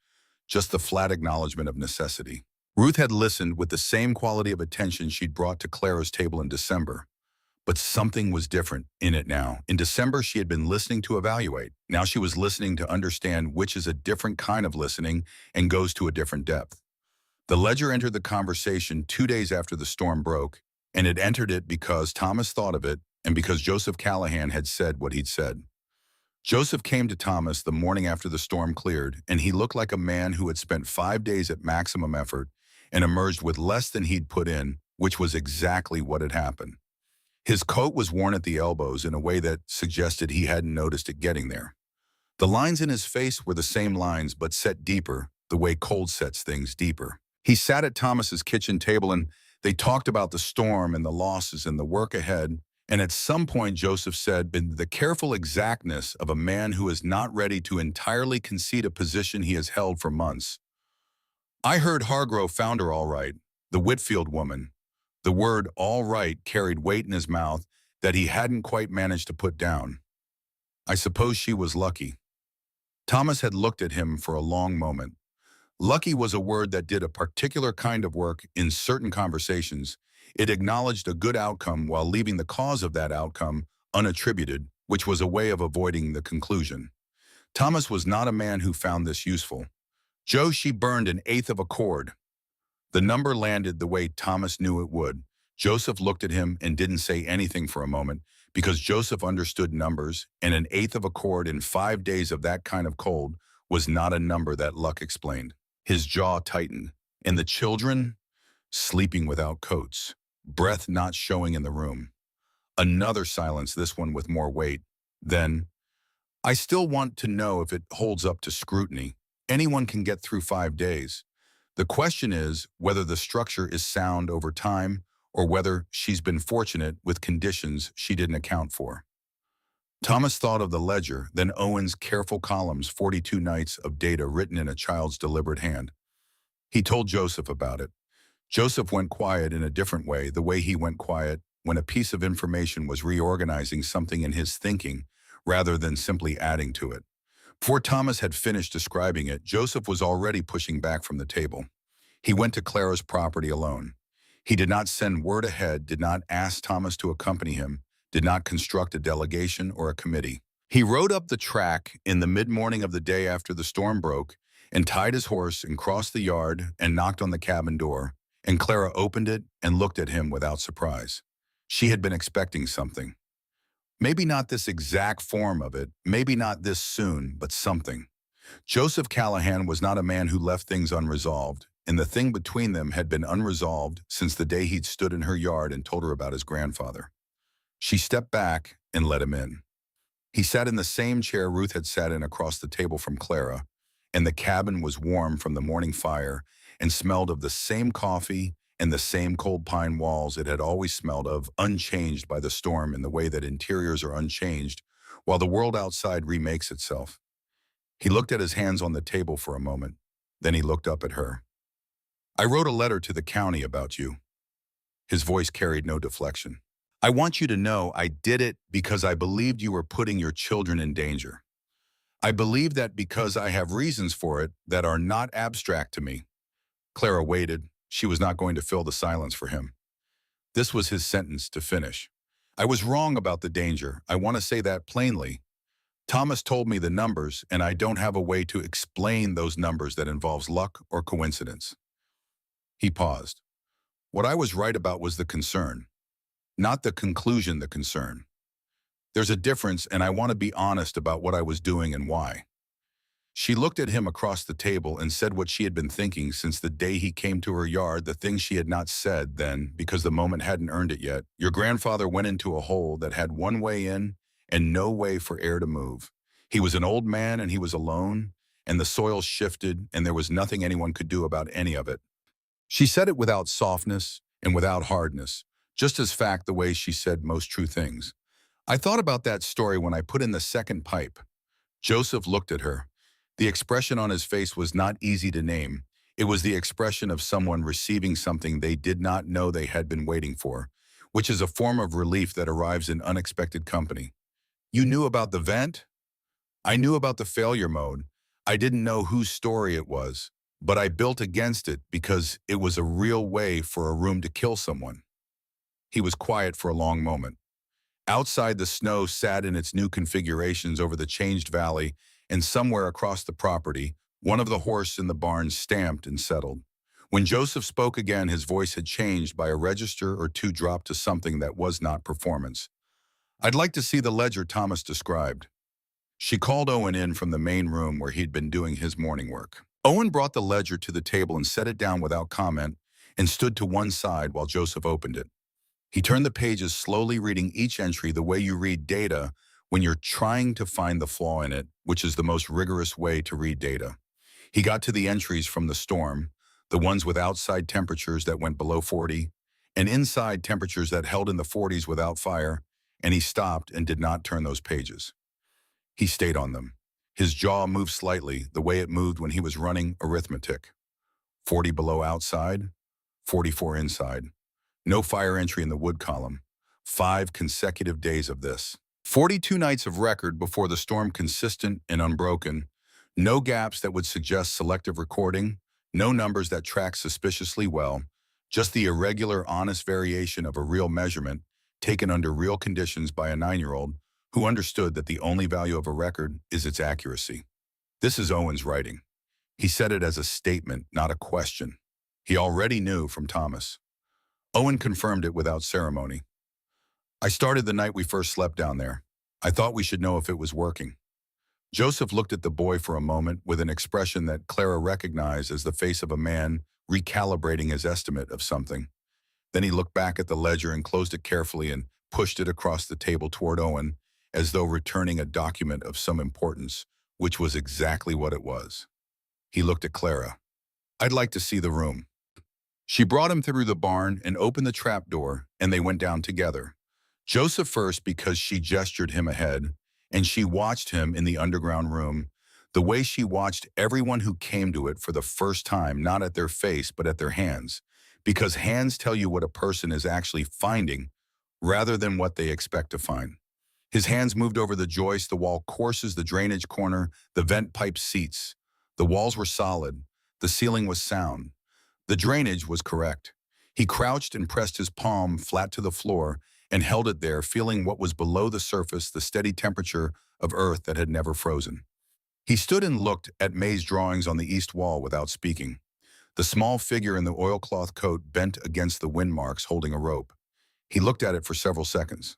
just the flat acknowledgement of necessity. Ruth had listened with the same quality of attention she'd brought to Clara's table in December. But something was different in it now. In December, she had been listening to evaluate. Now she was listening to understand, which is a different kind of listening and goes to a different depth. The ledger entered the conversation 2 days after the storm broke, and it entered it because Thomas thought of it and because Joseph Callahan had said what he'd said. Joseph came to Thomas the morning after the storm cleared, and he looked like a man who had spent 5 days at maximum effort and emerged with less than he'd put in, which was exactly what had happened. His coat was worn at the elbows in a way that suggested he hadn't noticed it getting there. The lines in his face were the same lines, but set deeper, the way cold sets things deeper. He sat at Thomas's kitchen table and they talked about the storm and the losses and the work ahead. And at some point, Joseph said, in the careful exactness of a man who is not ready to entirely concede a position he has held for months. I heard Hargrove found her all right, the Whitfield woman. The word all right carried weight in his mouth that he hadn't quite managed to put down. I suppose she was lucky. Thomas had looked at him for a long moment. Lucky was a word that did a particular kind of work in certain conversations. It acknowledged a good outcome while leaving the cause of that outcome unattributed, which was a way of avoiding the conclusion. Thomas was not a man who found this useful. Joe, she burned an eighth of a cord. The number landed the way Thomas knew it would. Joseph looked at him and didn't say anything for a moment because Joseph understood numbers, and an eighth of a cord in 5 days of that kind of cold was not a number that luck explained. His jaw tightened, and the children, sleeping without coats, breath not showing in the room. Another silence, this one with more weight. Then, I still want to know if it holds up to scrutiny. Anyone can get through 5 days. The question is whether the structure is sound over time or whether she's been fortunate with conditions she didn't account for. Thomas thought of the ledger, then Owen's careful columns, 42 nights of data written in a child's deliberate hand. He told Joseph about it. Joseph went quiet in a different way, the way he went quiet when a piece of information was reorganizing something in his thinking rather than simply adding to it. Before Thomas had finished describing it, Joseph was already pushing back from the table. He went to Clara's property alone. He did not send word ahead, did not ask Thomas to accompany him, did not construct a delegation or a committee. He rode up the track in the mid-morning of the day after the storm broke and tied his horse and crossed the yard and knocked on the cabin door, and Clara opened it and looked at him without surprise. She had been expecting something. Maybe not this exact form of it, maybe not this soon, but something. Joseph Callahan was not a man who left things unresolved, and the thing between them had been unresolved since the day he'd stood in her yard and told her about his grandfather. She stepped back and let him in. He sat in the same chair Ruth had sat in across the table from Clara, and the cabin was warm from the morning fire and smelled of the same coffee and the same cold pine walls it had always smelled of, unchanged by the storm in the way that interiors are unchanged while the world outside remakes itself. He looked at his hands on the table for a moment, then he looked up at her. I wrote a letter to the county about you. His voice carried no deflection. I want you to know I did it because I believed you were putting your children in danger. I believe that because I have reasons for it that are not abstract to me. Clara waited. She was not going to fill the silence for him. This was his sentence to finish. I was wrong about the danger. I want to say that plainly. Thomas told me the numbers, and I don't have a way to explain those numbers that involves luck or coincidence. He paused. What I was right about was the concern, not the conclusion, the concern. There's a difference, and I want to be honest about what I was doing and why. She looked at him across the table and said what she had been thinking since the day he came to her yard, the things she had not said then because the moment hadn't earned it yet. Your grandfather went into a hole that had one way in and no way for air to move. He was an old man and he was alone, and the soil shifted and there was nothing anyone could do about any of it. She said it without softness and without hardness, just as fact the way she said most true things. I thought about that story when I put in the second pipe. Joseph looked at her. The expression on his face was not easy to name. It was the expression of someone receiving something they did not know they had been waiting for, which is a form of relief that arrives in unexpected company. You knew about the vent? I knew about the failure mode. I didn't know whose story it was, but I built against it because it was a real way for a room to kill someone. He was quiet for a long moment. Outside, the snow sat in its new configurations over the changed valley, and somewhere across the property, one of the horses in the barn stamped and settled. When Joseph spoke again, his voice had changed by a register or two dropped to something that was not performance. "I'd like to see the ledger Thomas described." She called Owen in from the main room where he'd been doing his morning work. Owen brought the ledger to the table and set it down without comment and stood to one side while Joseph opened it. He turned the pages, slowly reading each entry the way you read data when you're trying to find the flaw in it, which is the most rigorous way to read data. He got to the entries from the storm, the ones with outside temperatures that went below 40, and inside temperatures that held in the 40s without fire, and he stopped and did not turn those pages. He stayed on them. His jaw moved slightly, the way it moved when he was running arithmetic. 40 below outside, 44 inside. No fire entry in the wood column. 5 consecutive days of this. 42 nights of record before the storm, consistent and unbroken. No gaps that would suggest selective recording. No numbers that track suspiciously well. Just the irregular, honest variation of a real measurement taken under real conditions by a 9-year-old who understood that the only value of a record is its accuracy. This is Owen's writing. He said it as a statement, not a question. He already knew from Thomas. Owen confirmed it without ceremony. "I started the night we first slept down there. I thought we should know if it was working." Joseph looked at the boy for a moment with an expression that Clara recognized as the face of a man recalibrating his estimate of something. Then he looked back at the ledger and closed it carefully and pushed it across the table toward Owen, as though returning a document of some importance, which was exactly what it was. He looked at Clara. "I'd like to see the room." She brought him through the barn and opened the trap door, and they went down together. Joseph first because she gestured him ahead, and she watched him in the underground room, the way she watched everyone who came to it for the first time, not at their face, but at their hands, because hands tell you what a person is actually finding rather than what they expect to find. His hands moved over the joist, the wall courses, the drainage corner, the vent pipe seats. The walls were solid. The ceiling was sound. The drainage was correct. He crouched and pressed his palm flat to the floor and held it there, feeling what was below the surface, the steady temperature of earth that had never frozen. He stood and looked at May's drawings on the east wall without speaking. The small figure in the oilcloth coat bent against the wind marks, holding a rope. He looked at it for several seconds.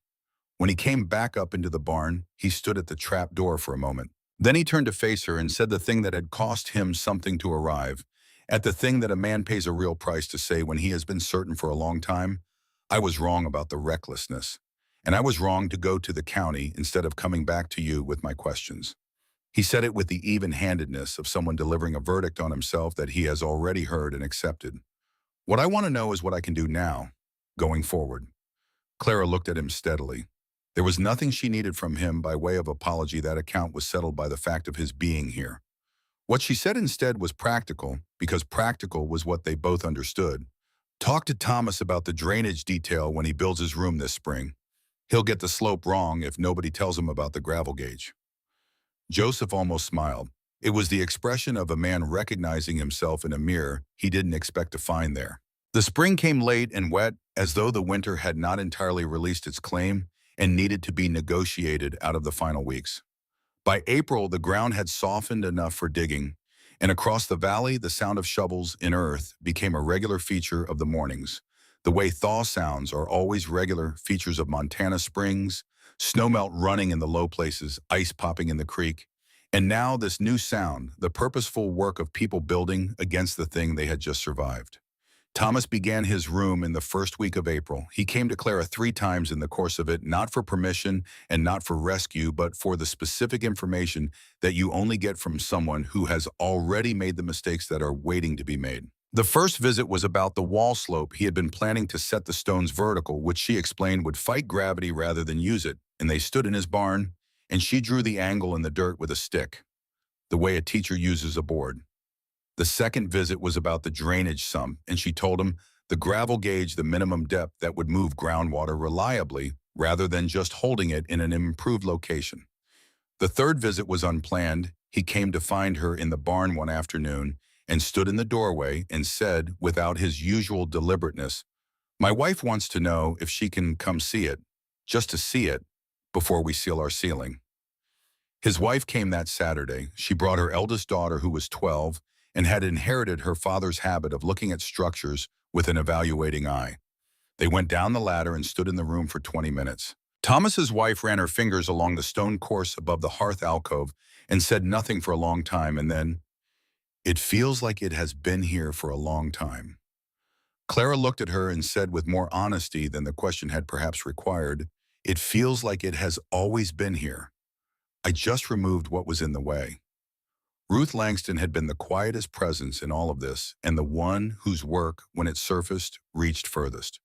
When he came back up into the barn, he stood at the trap door for a moment. Then he turned to face her and said the thing that had cost him something to arrive, at the thing that a man pays a real price to say when he has been certain for a long time. "I was wrong about the recklessness, and I was wrong to go to the county instead of coming back to you with my questions." He said it with the even-handedness of someone delivering a verdict on himself that he has already heard and accepted. "What I want to know is what I can do now, going forward." Clara looked at him steadily. There was nothing she needed from him by way of apology. That account was settled by the fact of his being here. What she said instead was practical, because practical was what they both understood. "Talk to Thomas about the drainage detail when he builds his room this spring. He'll get the slope wrong if nobody tells him about the gravel gauge." Joseph almost smiled. It was the expression of a man recognizing himself in a mirror he didn't expect to find there. The spring came late and wet, as though the winter had not entirely released its claim and needed to be negotiated out of the final weeks. By April, the ground had softened enough for digging, and across the valley, the sound of shovels in earth became a regular feature of the mornings, the way thaw sounds are always regular features of Montana springs, snowmelt running in the low places, ice popping in the creek, and now this new sound, the purposeful work of people building against the thing they had just survived. Thomas began his room in the first week of April. He came to Clara 3 times in the course of it, not for permission and not for rescue, but for the specific information that you only get from someone who has already made the mistakes that are waiting to be made. The first visit was about the wall slope. He had been planning to set the stones vertical, which she explained would fight gravity rather than use it, and they stood in his barn, and she drew the angle in the dirt with a stick, the way a teacher uses a board. The second visit was about the drainage sump, and she told him the gravel gauge the minimum depth that would move groundwater reliably rather than just holding it in an improved location. The third visit was unplanned. He came to find her in the barn one afternoon and stood in the doorway and said, without his usual deliberateness, "My wife wants to know if she can come see it, just to see it, before we seal our ceiling." His wife came that Saturday. She brought her eldest daughter, who was 12, and had inherited her father's habit of looking at structures with an evaluating eye. They went down the ladder and stood in the room for 20 minutes. Thomas's wife ran her fingers along the stone course above the hearth alcove and said nothing for a long time, and then, "It feels like it has been here for a long time." Clara looked at her and said with more honesty than the question had perhaps required, "It feels like it has always been here. I just removed what was in the way." Ruth Langston had been the quietest presence in all of this, and the one whose work, when it surfaced, reached furthest.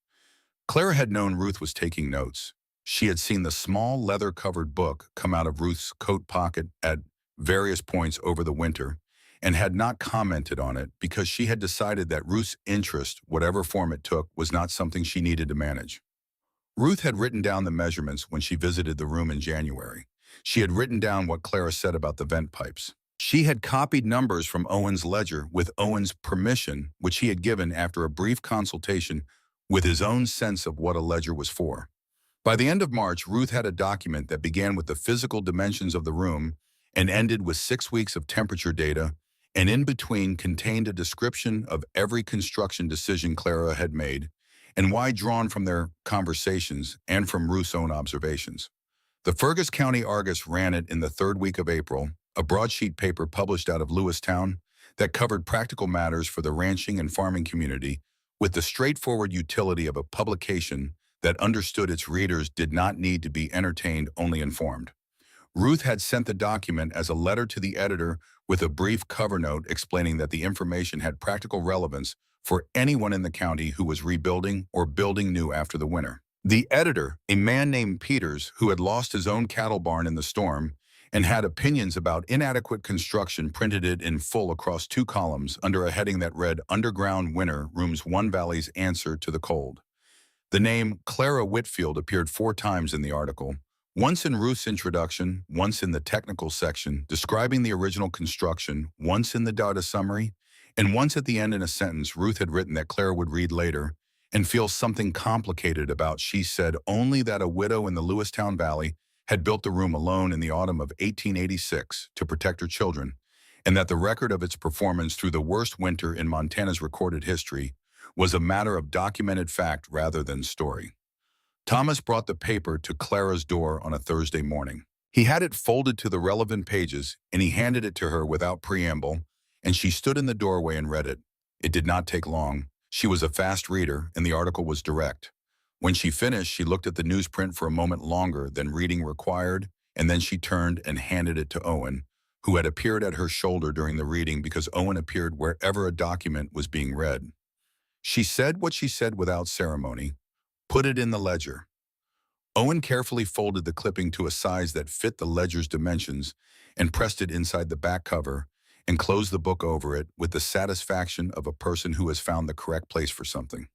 Clara had known Ruth was taking notes. She had seen the small leather-covered book come out of Ruth's coat pocket at various points over the winter, and had not commented on it because she had decided that Ruth's interest, whatever form it took, was not something she needed to manage. Ruth had written down the measurements when she visited the room in January. She had written down what Clara said about the vent pipes. She had copied numbers from Owen's ledger with Owen's permission, which he had given after a brief consultation with his own sense of what a ledger was for. By the end of March, Ruth had a document that began with the physical dimensions of the room and ended with 6 weeks of temperature data, and in between contained a description of every construction decision Clara had made and why, drawn from their conversations and from Ruth's own observations. The Fergus County Argus ran it in the third week of April, a broadsheet paper published out of Lewistown that covered practical matters for the ranching and farming community with the straightforward utility of a publication that understood its readers did not need to be entertained, only informed. Ruth had sent the document as a letter to the editor with a brief cover note explaining that the information had practical relevance for anyone in the county who was rebuilding or building new after the winter. The editor, a man named Peters, who had lost his own cattle barn in the storm and had opinions about inadequate construction, printed it in full across 2 columns under a heading that read, "Underground Winter Rooms One Valley's Answer to the Cold." The name Clara Whitfield appeared 4 times in the article, once in Ruth's introduction, once in the technical section describing the original construction, once in the data summary, and once at the end in a sentence Ruth had written that Clara would read later and feel something complicated about. She said only that a widow in the Lewistown Valley had built the room alone in the autumn of 1886 to protect her children, and that the record of its performance through the worst winter in Montana's recorded history was a matter of documented fact rather than story. Thomas brought the paper to Clara's door on a Thursday morning. He had it folded to the relevant pages, and he handed it to her without preamble, and she stood in the doorway and read it. It did not take long. She was a fast reader, and the article was direct. When she finished, she looked at the newsprint for a moment longer than reading required, and then she turned and handed it to Owen, who had appeared at her shoulder during the reading because Owen appeared wherever a document was being read. She said what she said without ceremony. "Put it in the ledger." Owen carefully folded the clipping to a size that fit the ledger's dimensions and pressed it inside the back cover and closed the book over it with the satisfaction of a person who has found the correct place for something.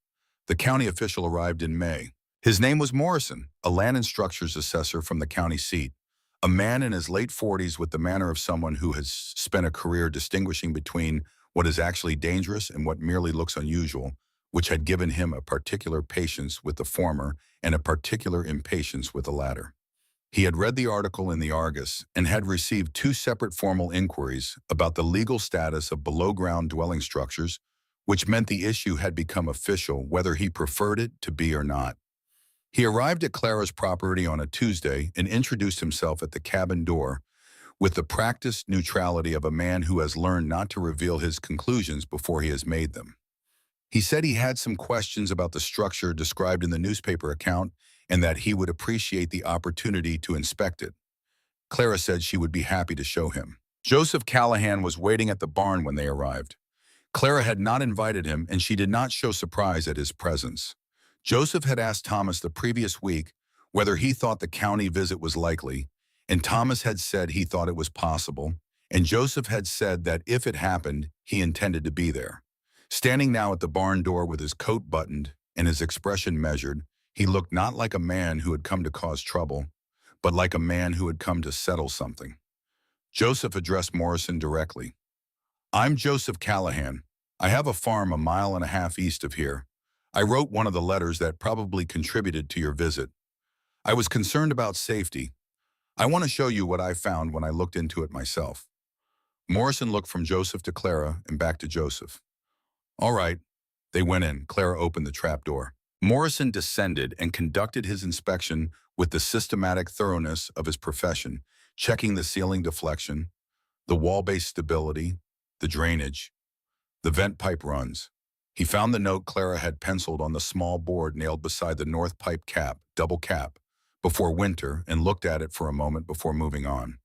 The county official arrived in May. His name was Morrison, a land and structures assessor from the county seat, a man in his late 40s with the manner of someone who has spent a career distinguishing between what is actually dangerous and what merely looks unusual, which had given him a particular patience with the former and a particular impatience with the latter. He had read the article in the Argus and had received 2 separate formal inquiries about the legal status of below-ground dwelling structures, which meant the issue had become official whether he preferred it to be or not. He arrived at Clara's property on a Tuesday and introduced himself at the cabin door with the practiced neutrality of a man who has learned not to reveal his conclusions before he has made them. He said he had some questions about the structure described in the newspaper account and that he would appreciate the opportunity to inspect it. Clara said she would be happy to show him. Joseph Callahan was waiting at the barn when they arrived. Clara had not invited him, and she did not show surprise at his presence. Joseph had asked Thomas the previous week whether he thought the county visit was likely, and Thomas had said he thought it was possible, and Joseph had said that if it happened, he intended to be there. Standing now at the barn door with his coat buttoned and his expression measured, he looked not like a man who had come to cause trouble, but like a man who had come to settle something. Joseph addressed Morrison directly. "I'm Joseph Callahan. I have a farm 1.5 miles east of here. I wrote one of the letters that probably contributed to your visit. I was concerned about safety. I want to show you what I found when I looked into it myself." Morrison looked from Joseph to Clara and back to Joseph. All right. They went in. Clara opened the trapdoor. Morrison descended and conducted his inspection with the systematic thoroughness of his profession, checking the ceiling deflection, the wall-based stability, the drainage, the vent pipe runs. He found the note Clara had penciled on the small board nailed beside the north pipe cap, double cap, before winter, and looked at it for a moment before moving on.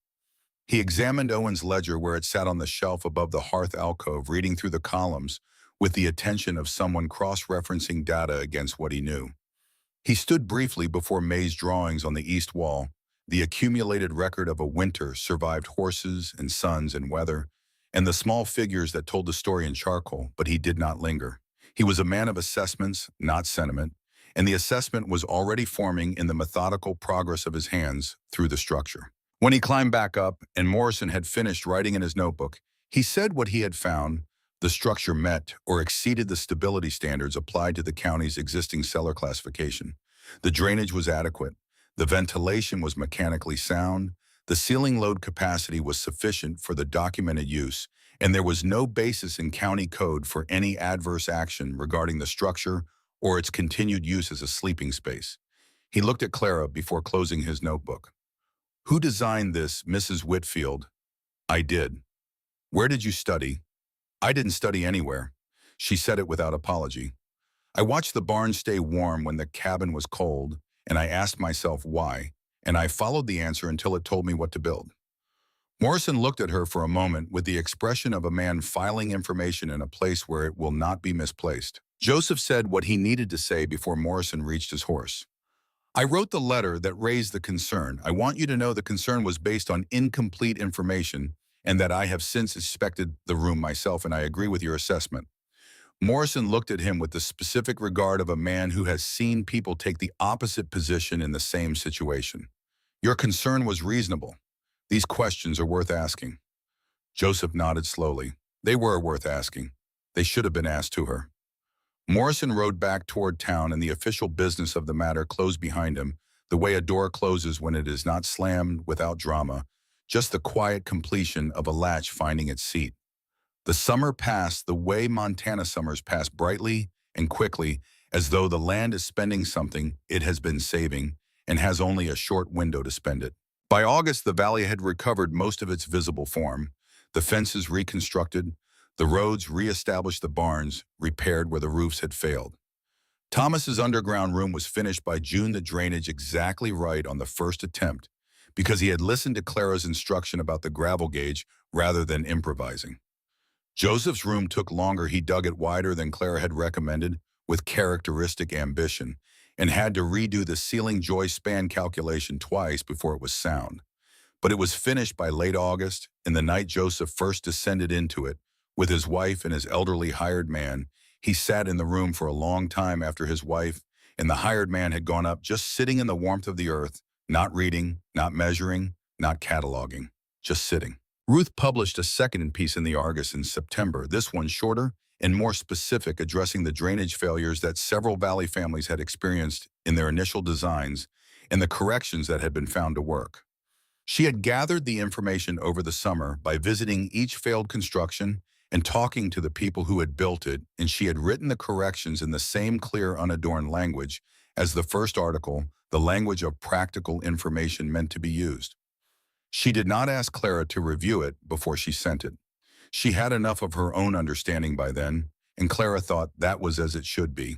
He examined Owen's ledger where it sat on the shelf above the hearth alcove, reading through the columns with the attention of someone cross-referencing data against what he knew. He stood briefly before May's drawings on the east wall, the accumulated record of a winter survived horses and suns and weather, and the small figures that told the story in charcoal, but he did not linger. He was a man of assessments, not sentiment, and the assessment was already forming in the methodical progress of his hands through the structure. When he climbed back up and Morrison had finished writing in his notebook, he said what he had found: the structure met or exceeded the stability standards applied to the county's existing cellar classification. The drainage was adequate. The ventilation was mechanically sound. The ceiling load capacity was sufficient for the documented use, and there was no basis in county code for any adverse action regarding the structure or its continued use as a sleeping space. He looked at Clara before closing his notebook. Who designed this, Mrs. Whitfield? I did. Where did you study? I didn't study anywhere. She said it without apology. I watched the barn stay warm when the cabin was cold, and I asked myself why, and I followed the answer until it told me what to build. Morrison looked at her for a moment with the expression of a man filing information in a place where it will not be misplaced. Joseph said what he needed to say before Morrison reached his horse. I wrote the letter that raised the concern. I want you to know the concern was based on incomplete information and that I have since inspected the room myself, and I agree with your assessment. Morrison looked at him with the specific regard of a man who has seen people take the opposite position in the same situation. Your concern was reasonable. These questions are worth asking. Joseph nodded slowly. They were worth asking. They should have been asked to her. Morrison rode back toward town, and the official business of the matter closed behind him, the way a door closes when it is not slammed without drama, just the quiet completion of a latch finding its seat. The summer passed the way Montana summers pass, brightly and quickly, as though the land is spending something it has been saving and has only a short window to spend it. By August, the valley had recovered most of its visible form, the fences reconstructed, the roads re-established, the barns repaired where the roofs had failed. Thomas's underground room was finished by June, the drainage exactly right on the first attempt, because he had listened to Clara's instruction about the gravel gauge rather than improvising. Joseph's room took longer. He dug it wider than Clara had recommended, with characteristic ambition, and had to redo the ceiling joist span calculation twice before it was sound. But it was finished by late August, and the night Joseph first descended into it, with his wife and his elderly hired man, he sat in the room for a long time after his wife and the hired man had gone up, just sitting in the warmth of the earth, not reading, not measuring, not cataloging, just sitting. Ruth published a second piece in the Argus in September, this one shorter and more specific, addressing the drainage failures that several valley families had experienced in their initial designs and the corrections that had been found to work. She had gathered the information over the summer by visiting each failed construction and talking to the people who had built it, and she had written the corrections in the same clear, unadorned language as the first article, the language of practical information meant to be used. She did not ask Clara to review it before she sent it. She had enough of her own understanding by then, and Clara thought that was as it should be.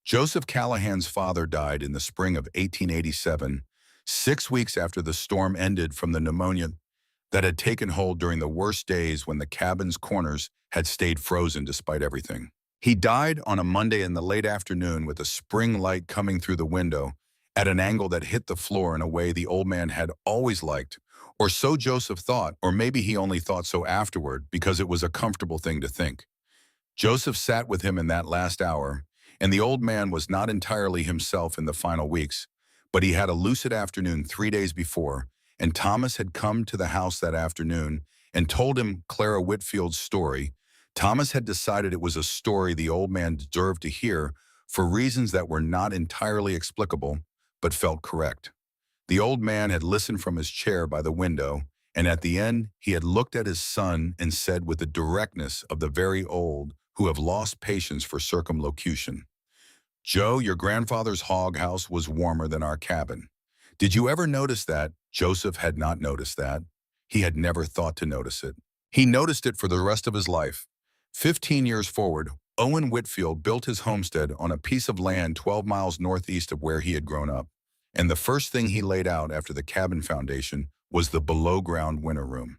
Joseph Callahan's father died in the spring of 1887, 6 weeks after the storm ended from the pneumonia that had taken hold during the worst days when the cabin's corners had stayed frozen despite everything. He died on a Monday in the late afternoon with a spring light coming through the window at an angle that hit the floor in a way the old man had always liked, or so Joseph thought, or maybe he only thought so afterward because it was a comfortable thing to think. Joseph sat with him in that last hour, and the old man was not entirely himself in the final weeks, but he had a lucid afternoon 3 days before, and Thomas had come to the house that afternoon and told him Clara Whitfield's story. Thomas had decided it was a story the old man deserved to hear for reasons that were not entirely explicable, but felt correct. The old man had listened from his chair by the window, And at the end, he had looked at his son and said with the directness of the very old who have lost patience for circumlocution, "Joe, your grandfather's hog house was warmer than our cabin. Did you ever notice that?" Joseph had not noticed that. He had never thought to notice it. He noticed it for the rest of his life. 15 years forward, Owen Whitfield built his homestead on a piece of land 12 miles northeast of where he had grown up. And the first thing he laid out after the cabin foundation was the below-ground winter room.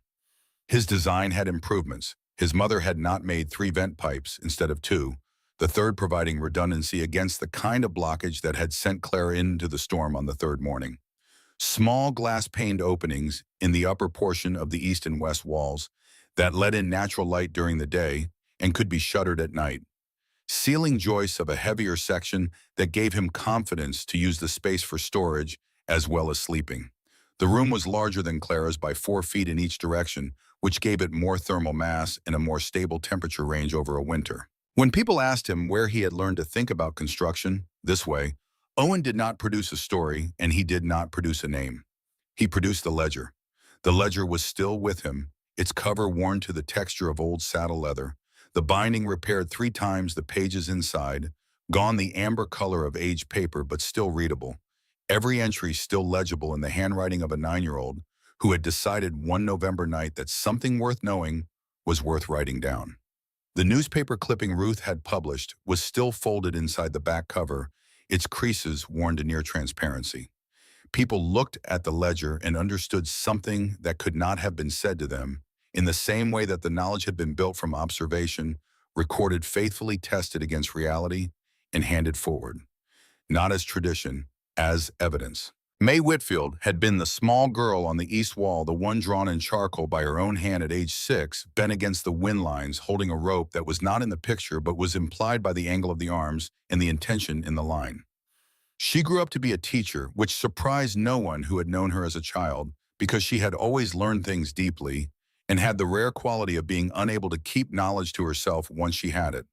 His design had improvements. His mother had not made 3 vent pipes instead of 2, the third providing redundancy against the kind of blockage that had sent Claire into the storm on the third morning. Small glass-paned openings in the upper portion of the east and west walls that let in natural light during the day and could be shuttered at night. Ceiling joists of a heavier section that gave him confidence to use the space for storage as well as sleeping. The room was larger than Clara's by 4 feet in each direction, which gave it more thermal mass and a more stable temperature range over a winter. When people asked him where he had learned to think about construction this way, Owen did not produce a story and he did not produce a name. He produced the ledger. The ledger was still with him, its cover worn to the texture of old saddle leather, the binding repaired 3 times the pages inside, gone the amber color of aged paper but still readable. Every entry still legible in the handwriting of a 9-year-old who had decided one November night that something worth knowing was worth writing down. The newspaper clipping Ruth had published was still folded inside the back cover, its creases worn to near transparency. People looked at the ledger and understood something that could not have been said to them, in the same way that the knowledge had been built from observation, recorded faithfully tested against reality, and handed forward, not as tradition, as evidence. May Whitfield had been the small girl on the east wall, the one drawn in charcoal by her own hand at age 6, bent against the wind lines, holding a rope that was not in the picture but was implied by the angle of the arms and the intention in the line. She grew up to be a teacher, which surprised no one who had known her as a child, because she had always learned things deeply and had the rare quality of being unable to keep knowledge to herself once she had it.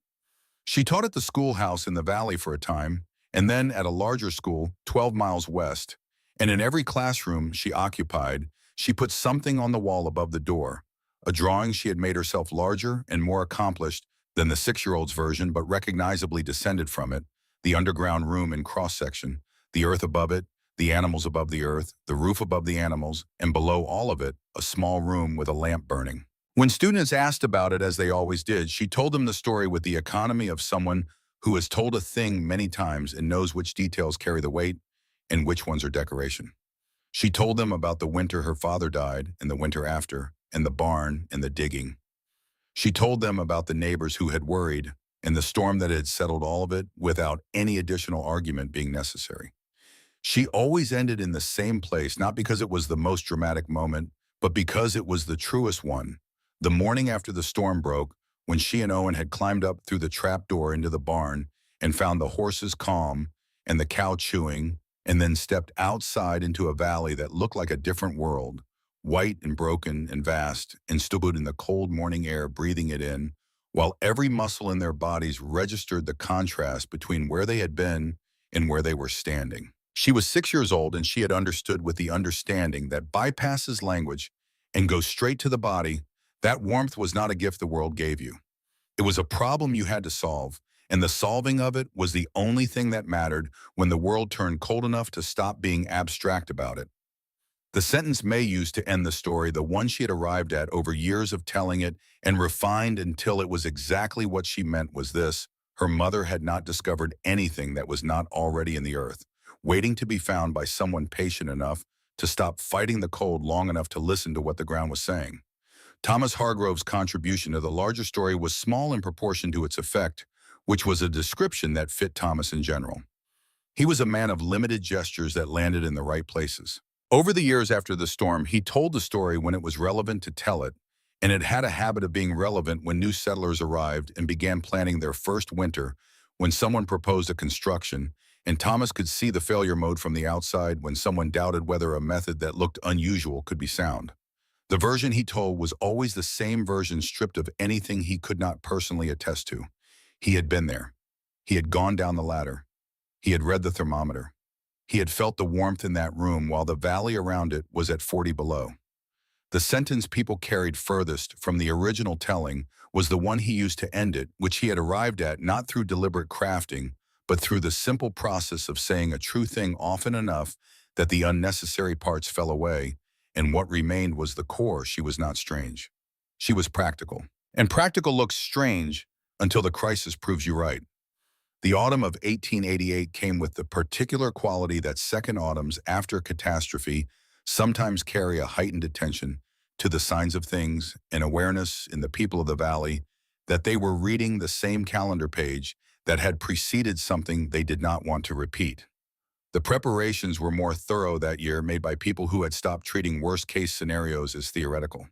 She taught at the schoolhouse in the valley for a time, and then at a larger school 12 miles west, and in every classroom she occupied, she put something on the wall above the door, a drawing she had made herself larger and more accomplished than the 6-year-old's version but recognizably descended from it, the underground room in cross-section, the earth above it, the animals above the earth, the roof above the animals, and below all of it, a small room with a lamp burning. When students asked about it, as they always did, she told them the story with the economy of someone who has told a thing many times and knows which details carry the weight and which ones are decoration. She told them about the winter her father died and the winter after, and the barn and the digging. She told them about the neighbors who had worried and the storm that had settled all of it without any additional argument being necessary. She always ended in the same place, not because it was the most dramatic moment, but because it was the truest one. The morning after the storm broke, when she and Owen had climbed up through the trap door into the barn and found the horses calm and the cow chewing, and then stepped outside into a valley that looked like a different world, white and broken and vast, and stood in the cold morning air breathing it in, while every muscle in their bodies registered the contrast between where they had been and where they were standing. She was 6 years old, and she had understood with the understanding that bypasses language and goes straight to the body. That warmth was not a gift the world gave you. It was a problem you had to solve, and the solving of it was the only thing that mattered when the world turned cold enough to stop being abstract about it. The sentence May used to end the story, the one she had arrived at over years of telling it and refined until it was exactly what she meant, was this: her mother had not discovered anything that was not already in the earth, waiting to be found by someone patient enough to stop fighting the cold long enough to listen to what the ground was saying. Thomas Hargrove's contribution to the larger story was small in proportion to its effect, which was a description that fit Thomas in general. He was a man of limited gestures that landed in the right places. Over the years after the storm, he told the story when it was relevant to tell it, and it had a habit of being relevant when new settlers arrived and began planning their first winter, when someone proposed a construction, and Thomas could see the failure mode from the outside when someone doubted whether a method that looked unusual could be sound. The version he told was always the same version, stripped of anything he could not personally attest to. He had been there. He had gone down the ladder. He had read the thermometer. He had felt the warmth in that room while the valley around it was at 40 below. The sentence people carried furthest from the original telling was the one he used to end it, which he had arrived at not through deliberate crafting, but through the simple process of saying a true thing often enough that the unnecessary parts fell away, and what remained was the core. She was not strange. She was practical. And practical looks strange until the crisis proves you right. The autumn of 1888 came with the particular quality that second autumns after catastrophe sometimes carry a heightened attention to the signs of things and awareness in the people of the valley that they were reading the same calendar page that had preceded something they did not want to repeat. The preparations were more thorough that year, made by people who had stopped treating worst-case scenarios as theoretical.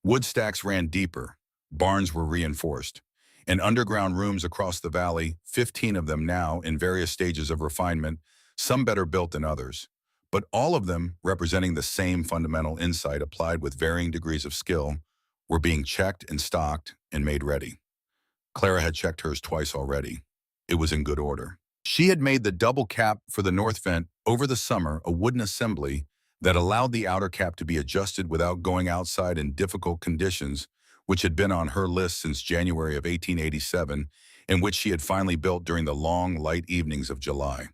Wood stacks ran deeper, barns were reinforced, and underground rooms across the valley, 15 of them now in various stages of refinement, some better built than others, but all of them representing the same fundamental insight applied with varying degrees of skill, were being checked and stocked and made ready. Clara had checked hers twice already. It was in good order. She had made the double cap for the north vent over the summer, a wooden assembly that allowed the outer cap to be adjusted without going outside in difficult conditions, which had been on her list since January of 1887, and which she had finally built during the long, light evenings of July.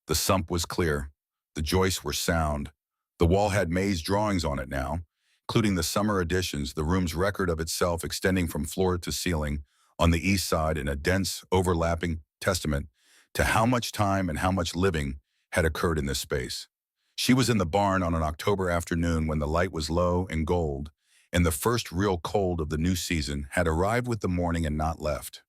The sump was clear. The joists were sound. The wall had May's drawings on it now, including the summer editions, the room's record of itself extending from floor to ceiling on the east side in a dense, overlapping testament to how much time and how much living had occurred in this space. She was in the barn on an October afternoon when the light was low and gold, and the first real cold of the new season had arrived with the morning and not left.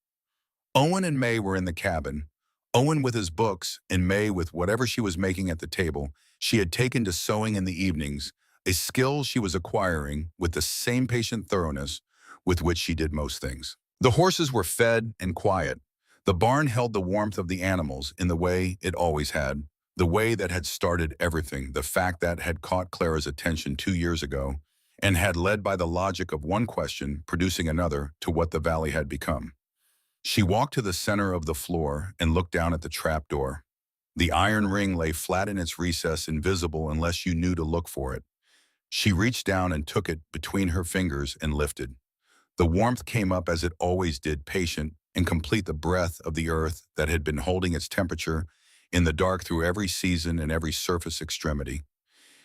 Owen and May were in the cabin, Owen with his books and May with whatever she was making at the table. She had taken to sewing in the evenings, a skill she was acquiring with the same patient thoroughness with which she did most things. The horses were fed and quiet. The barn held the warmth of the animals in the way it always had, the way that had started everything, the fact that had caught Clara's attention 2 years ago, and had led by the logic of one question producing another to what the valley had become. She walked to the center of the floor and looked down at the trapdoor. The iron ring lay flat in its recess, invisible unless you knew to look for it. She reached down and took it between her fingers and lifted. The warmth came up as it always did, patient and complete, the breath of the earth that had been holding its temperature in the dark through every season and every surface extremity.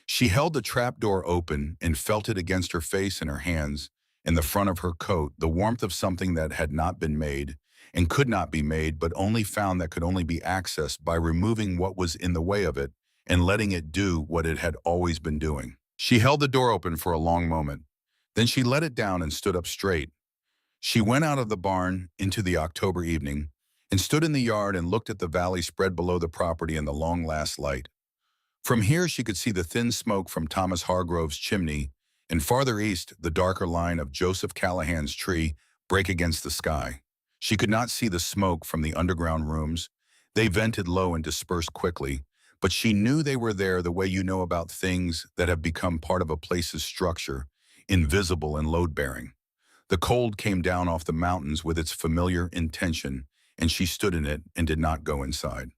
She held the trapdoor open and felt it against her face and her hands, in the front of her coat, the warmth of something that had not been made and could not be made, but only found that could only be accessed by removing what was in the way of it and letting it do what it had always been doing. She held the door open for a long moment. Then she let it down and stood up straight. She went out of the barn into the October evening and stood in the yard and looked at the valley spread below the property in the long last light. From here she could see the thin smoke from Thomas Hargrove's chimney, and farther east the darker line of Joseph Callahan's tree break against the sky. She could not see the smoke from the underground rooms. They vented low and dispersed quickly, but she knew they were there the way you know about things that have become part of a place's structure, invisible and load-bearing. The cold came down off the mountains with its familiar intention, and she stood in it and did not go inside.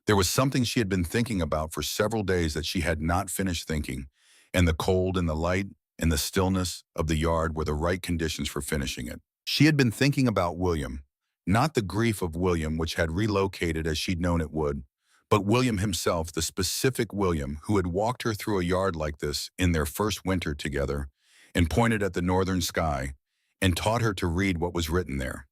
There was something she had been thinking about for several days that she had not finished thinking, and the cold and the light and the stillness of the yard were the right conditions for finishing it. She had been thinking about William, not the grief of William, which had relocated as she'd known it would, but William himself, the specific William who had walked her through a yard like this in their first winter together and pointed at the northern sky and taught her to read what was written there.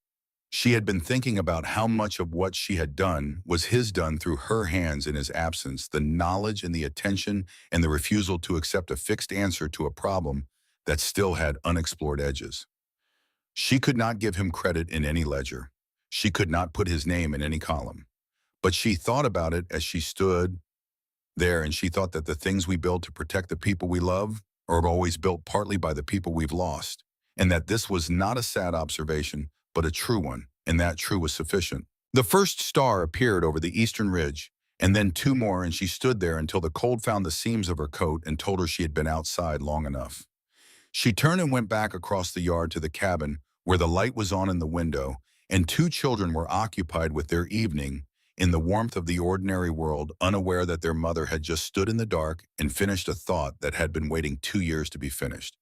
She had been thinking about how much of what she had done was his done through her hands in his absence, the knowledge and the attention and the refusal to accept a fixed answer to a problem that still had unexplored edges. She could not give him credit in any ledger. She could not put his name in any column. But she thought about it as she stood there, and she thought that the things we build to protect the people we love are always built partly by the people we've lost, and that this was not a sad observation, but a true one, and that true was sufficient. The first star appeared over the eastern ridge, and then 2 more, and she stood there until the cold found the seams of her coat and told her she had been outside long enough. She turned and went back across the yard to the cabin, where the light was on in the window, and 2 children were occupied with their evening in the warmth of the ordinary world, unaware that their mother had just stood in the dark and finished a thought that had been waiting 2 years to be finished.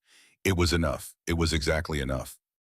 It was enough. It was exactly enough.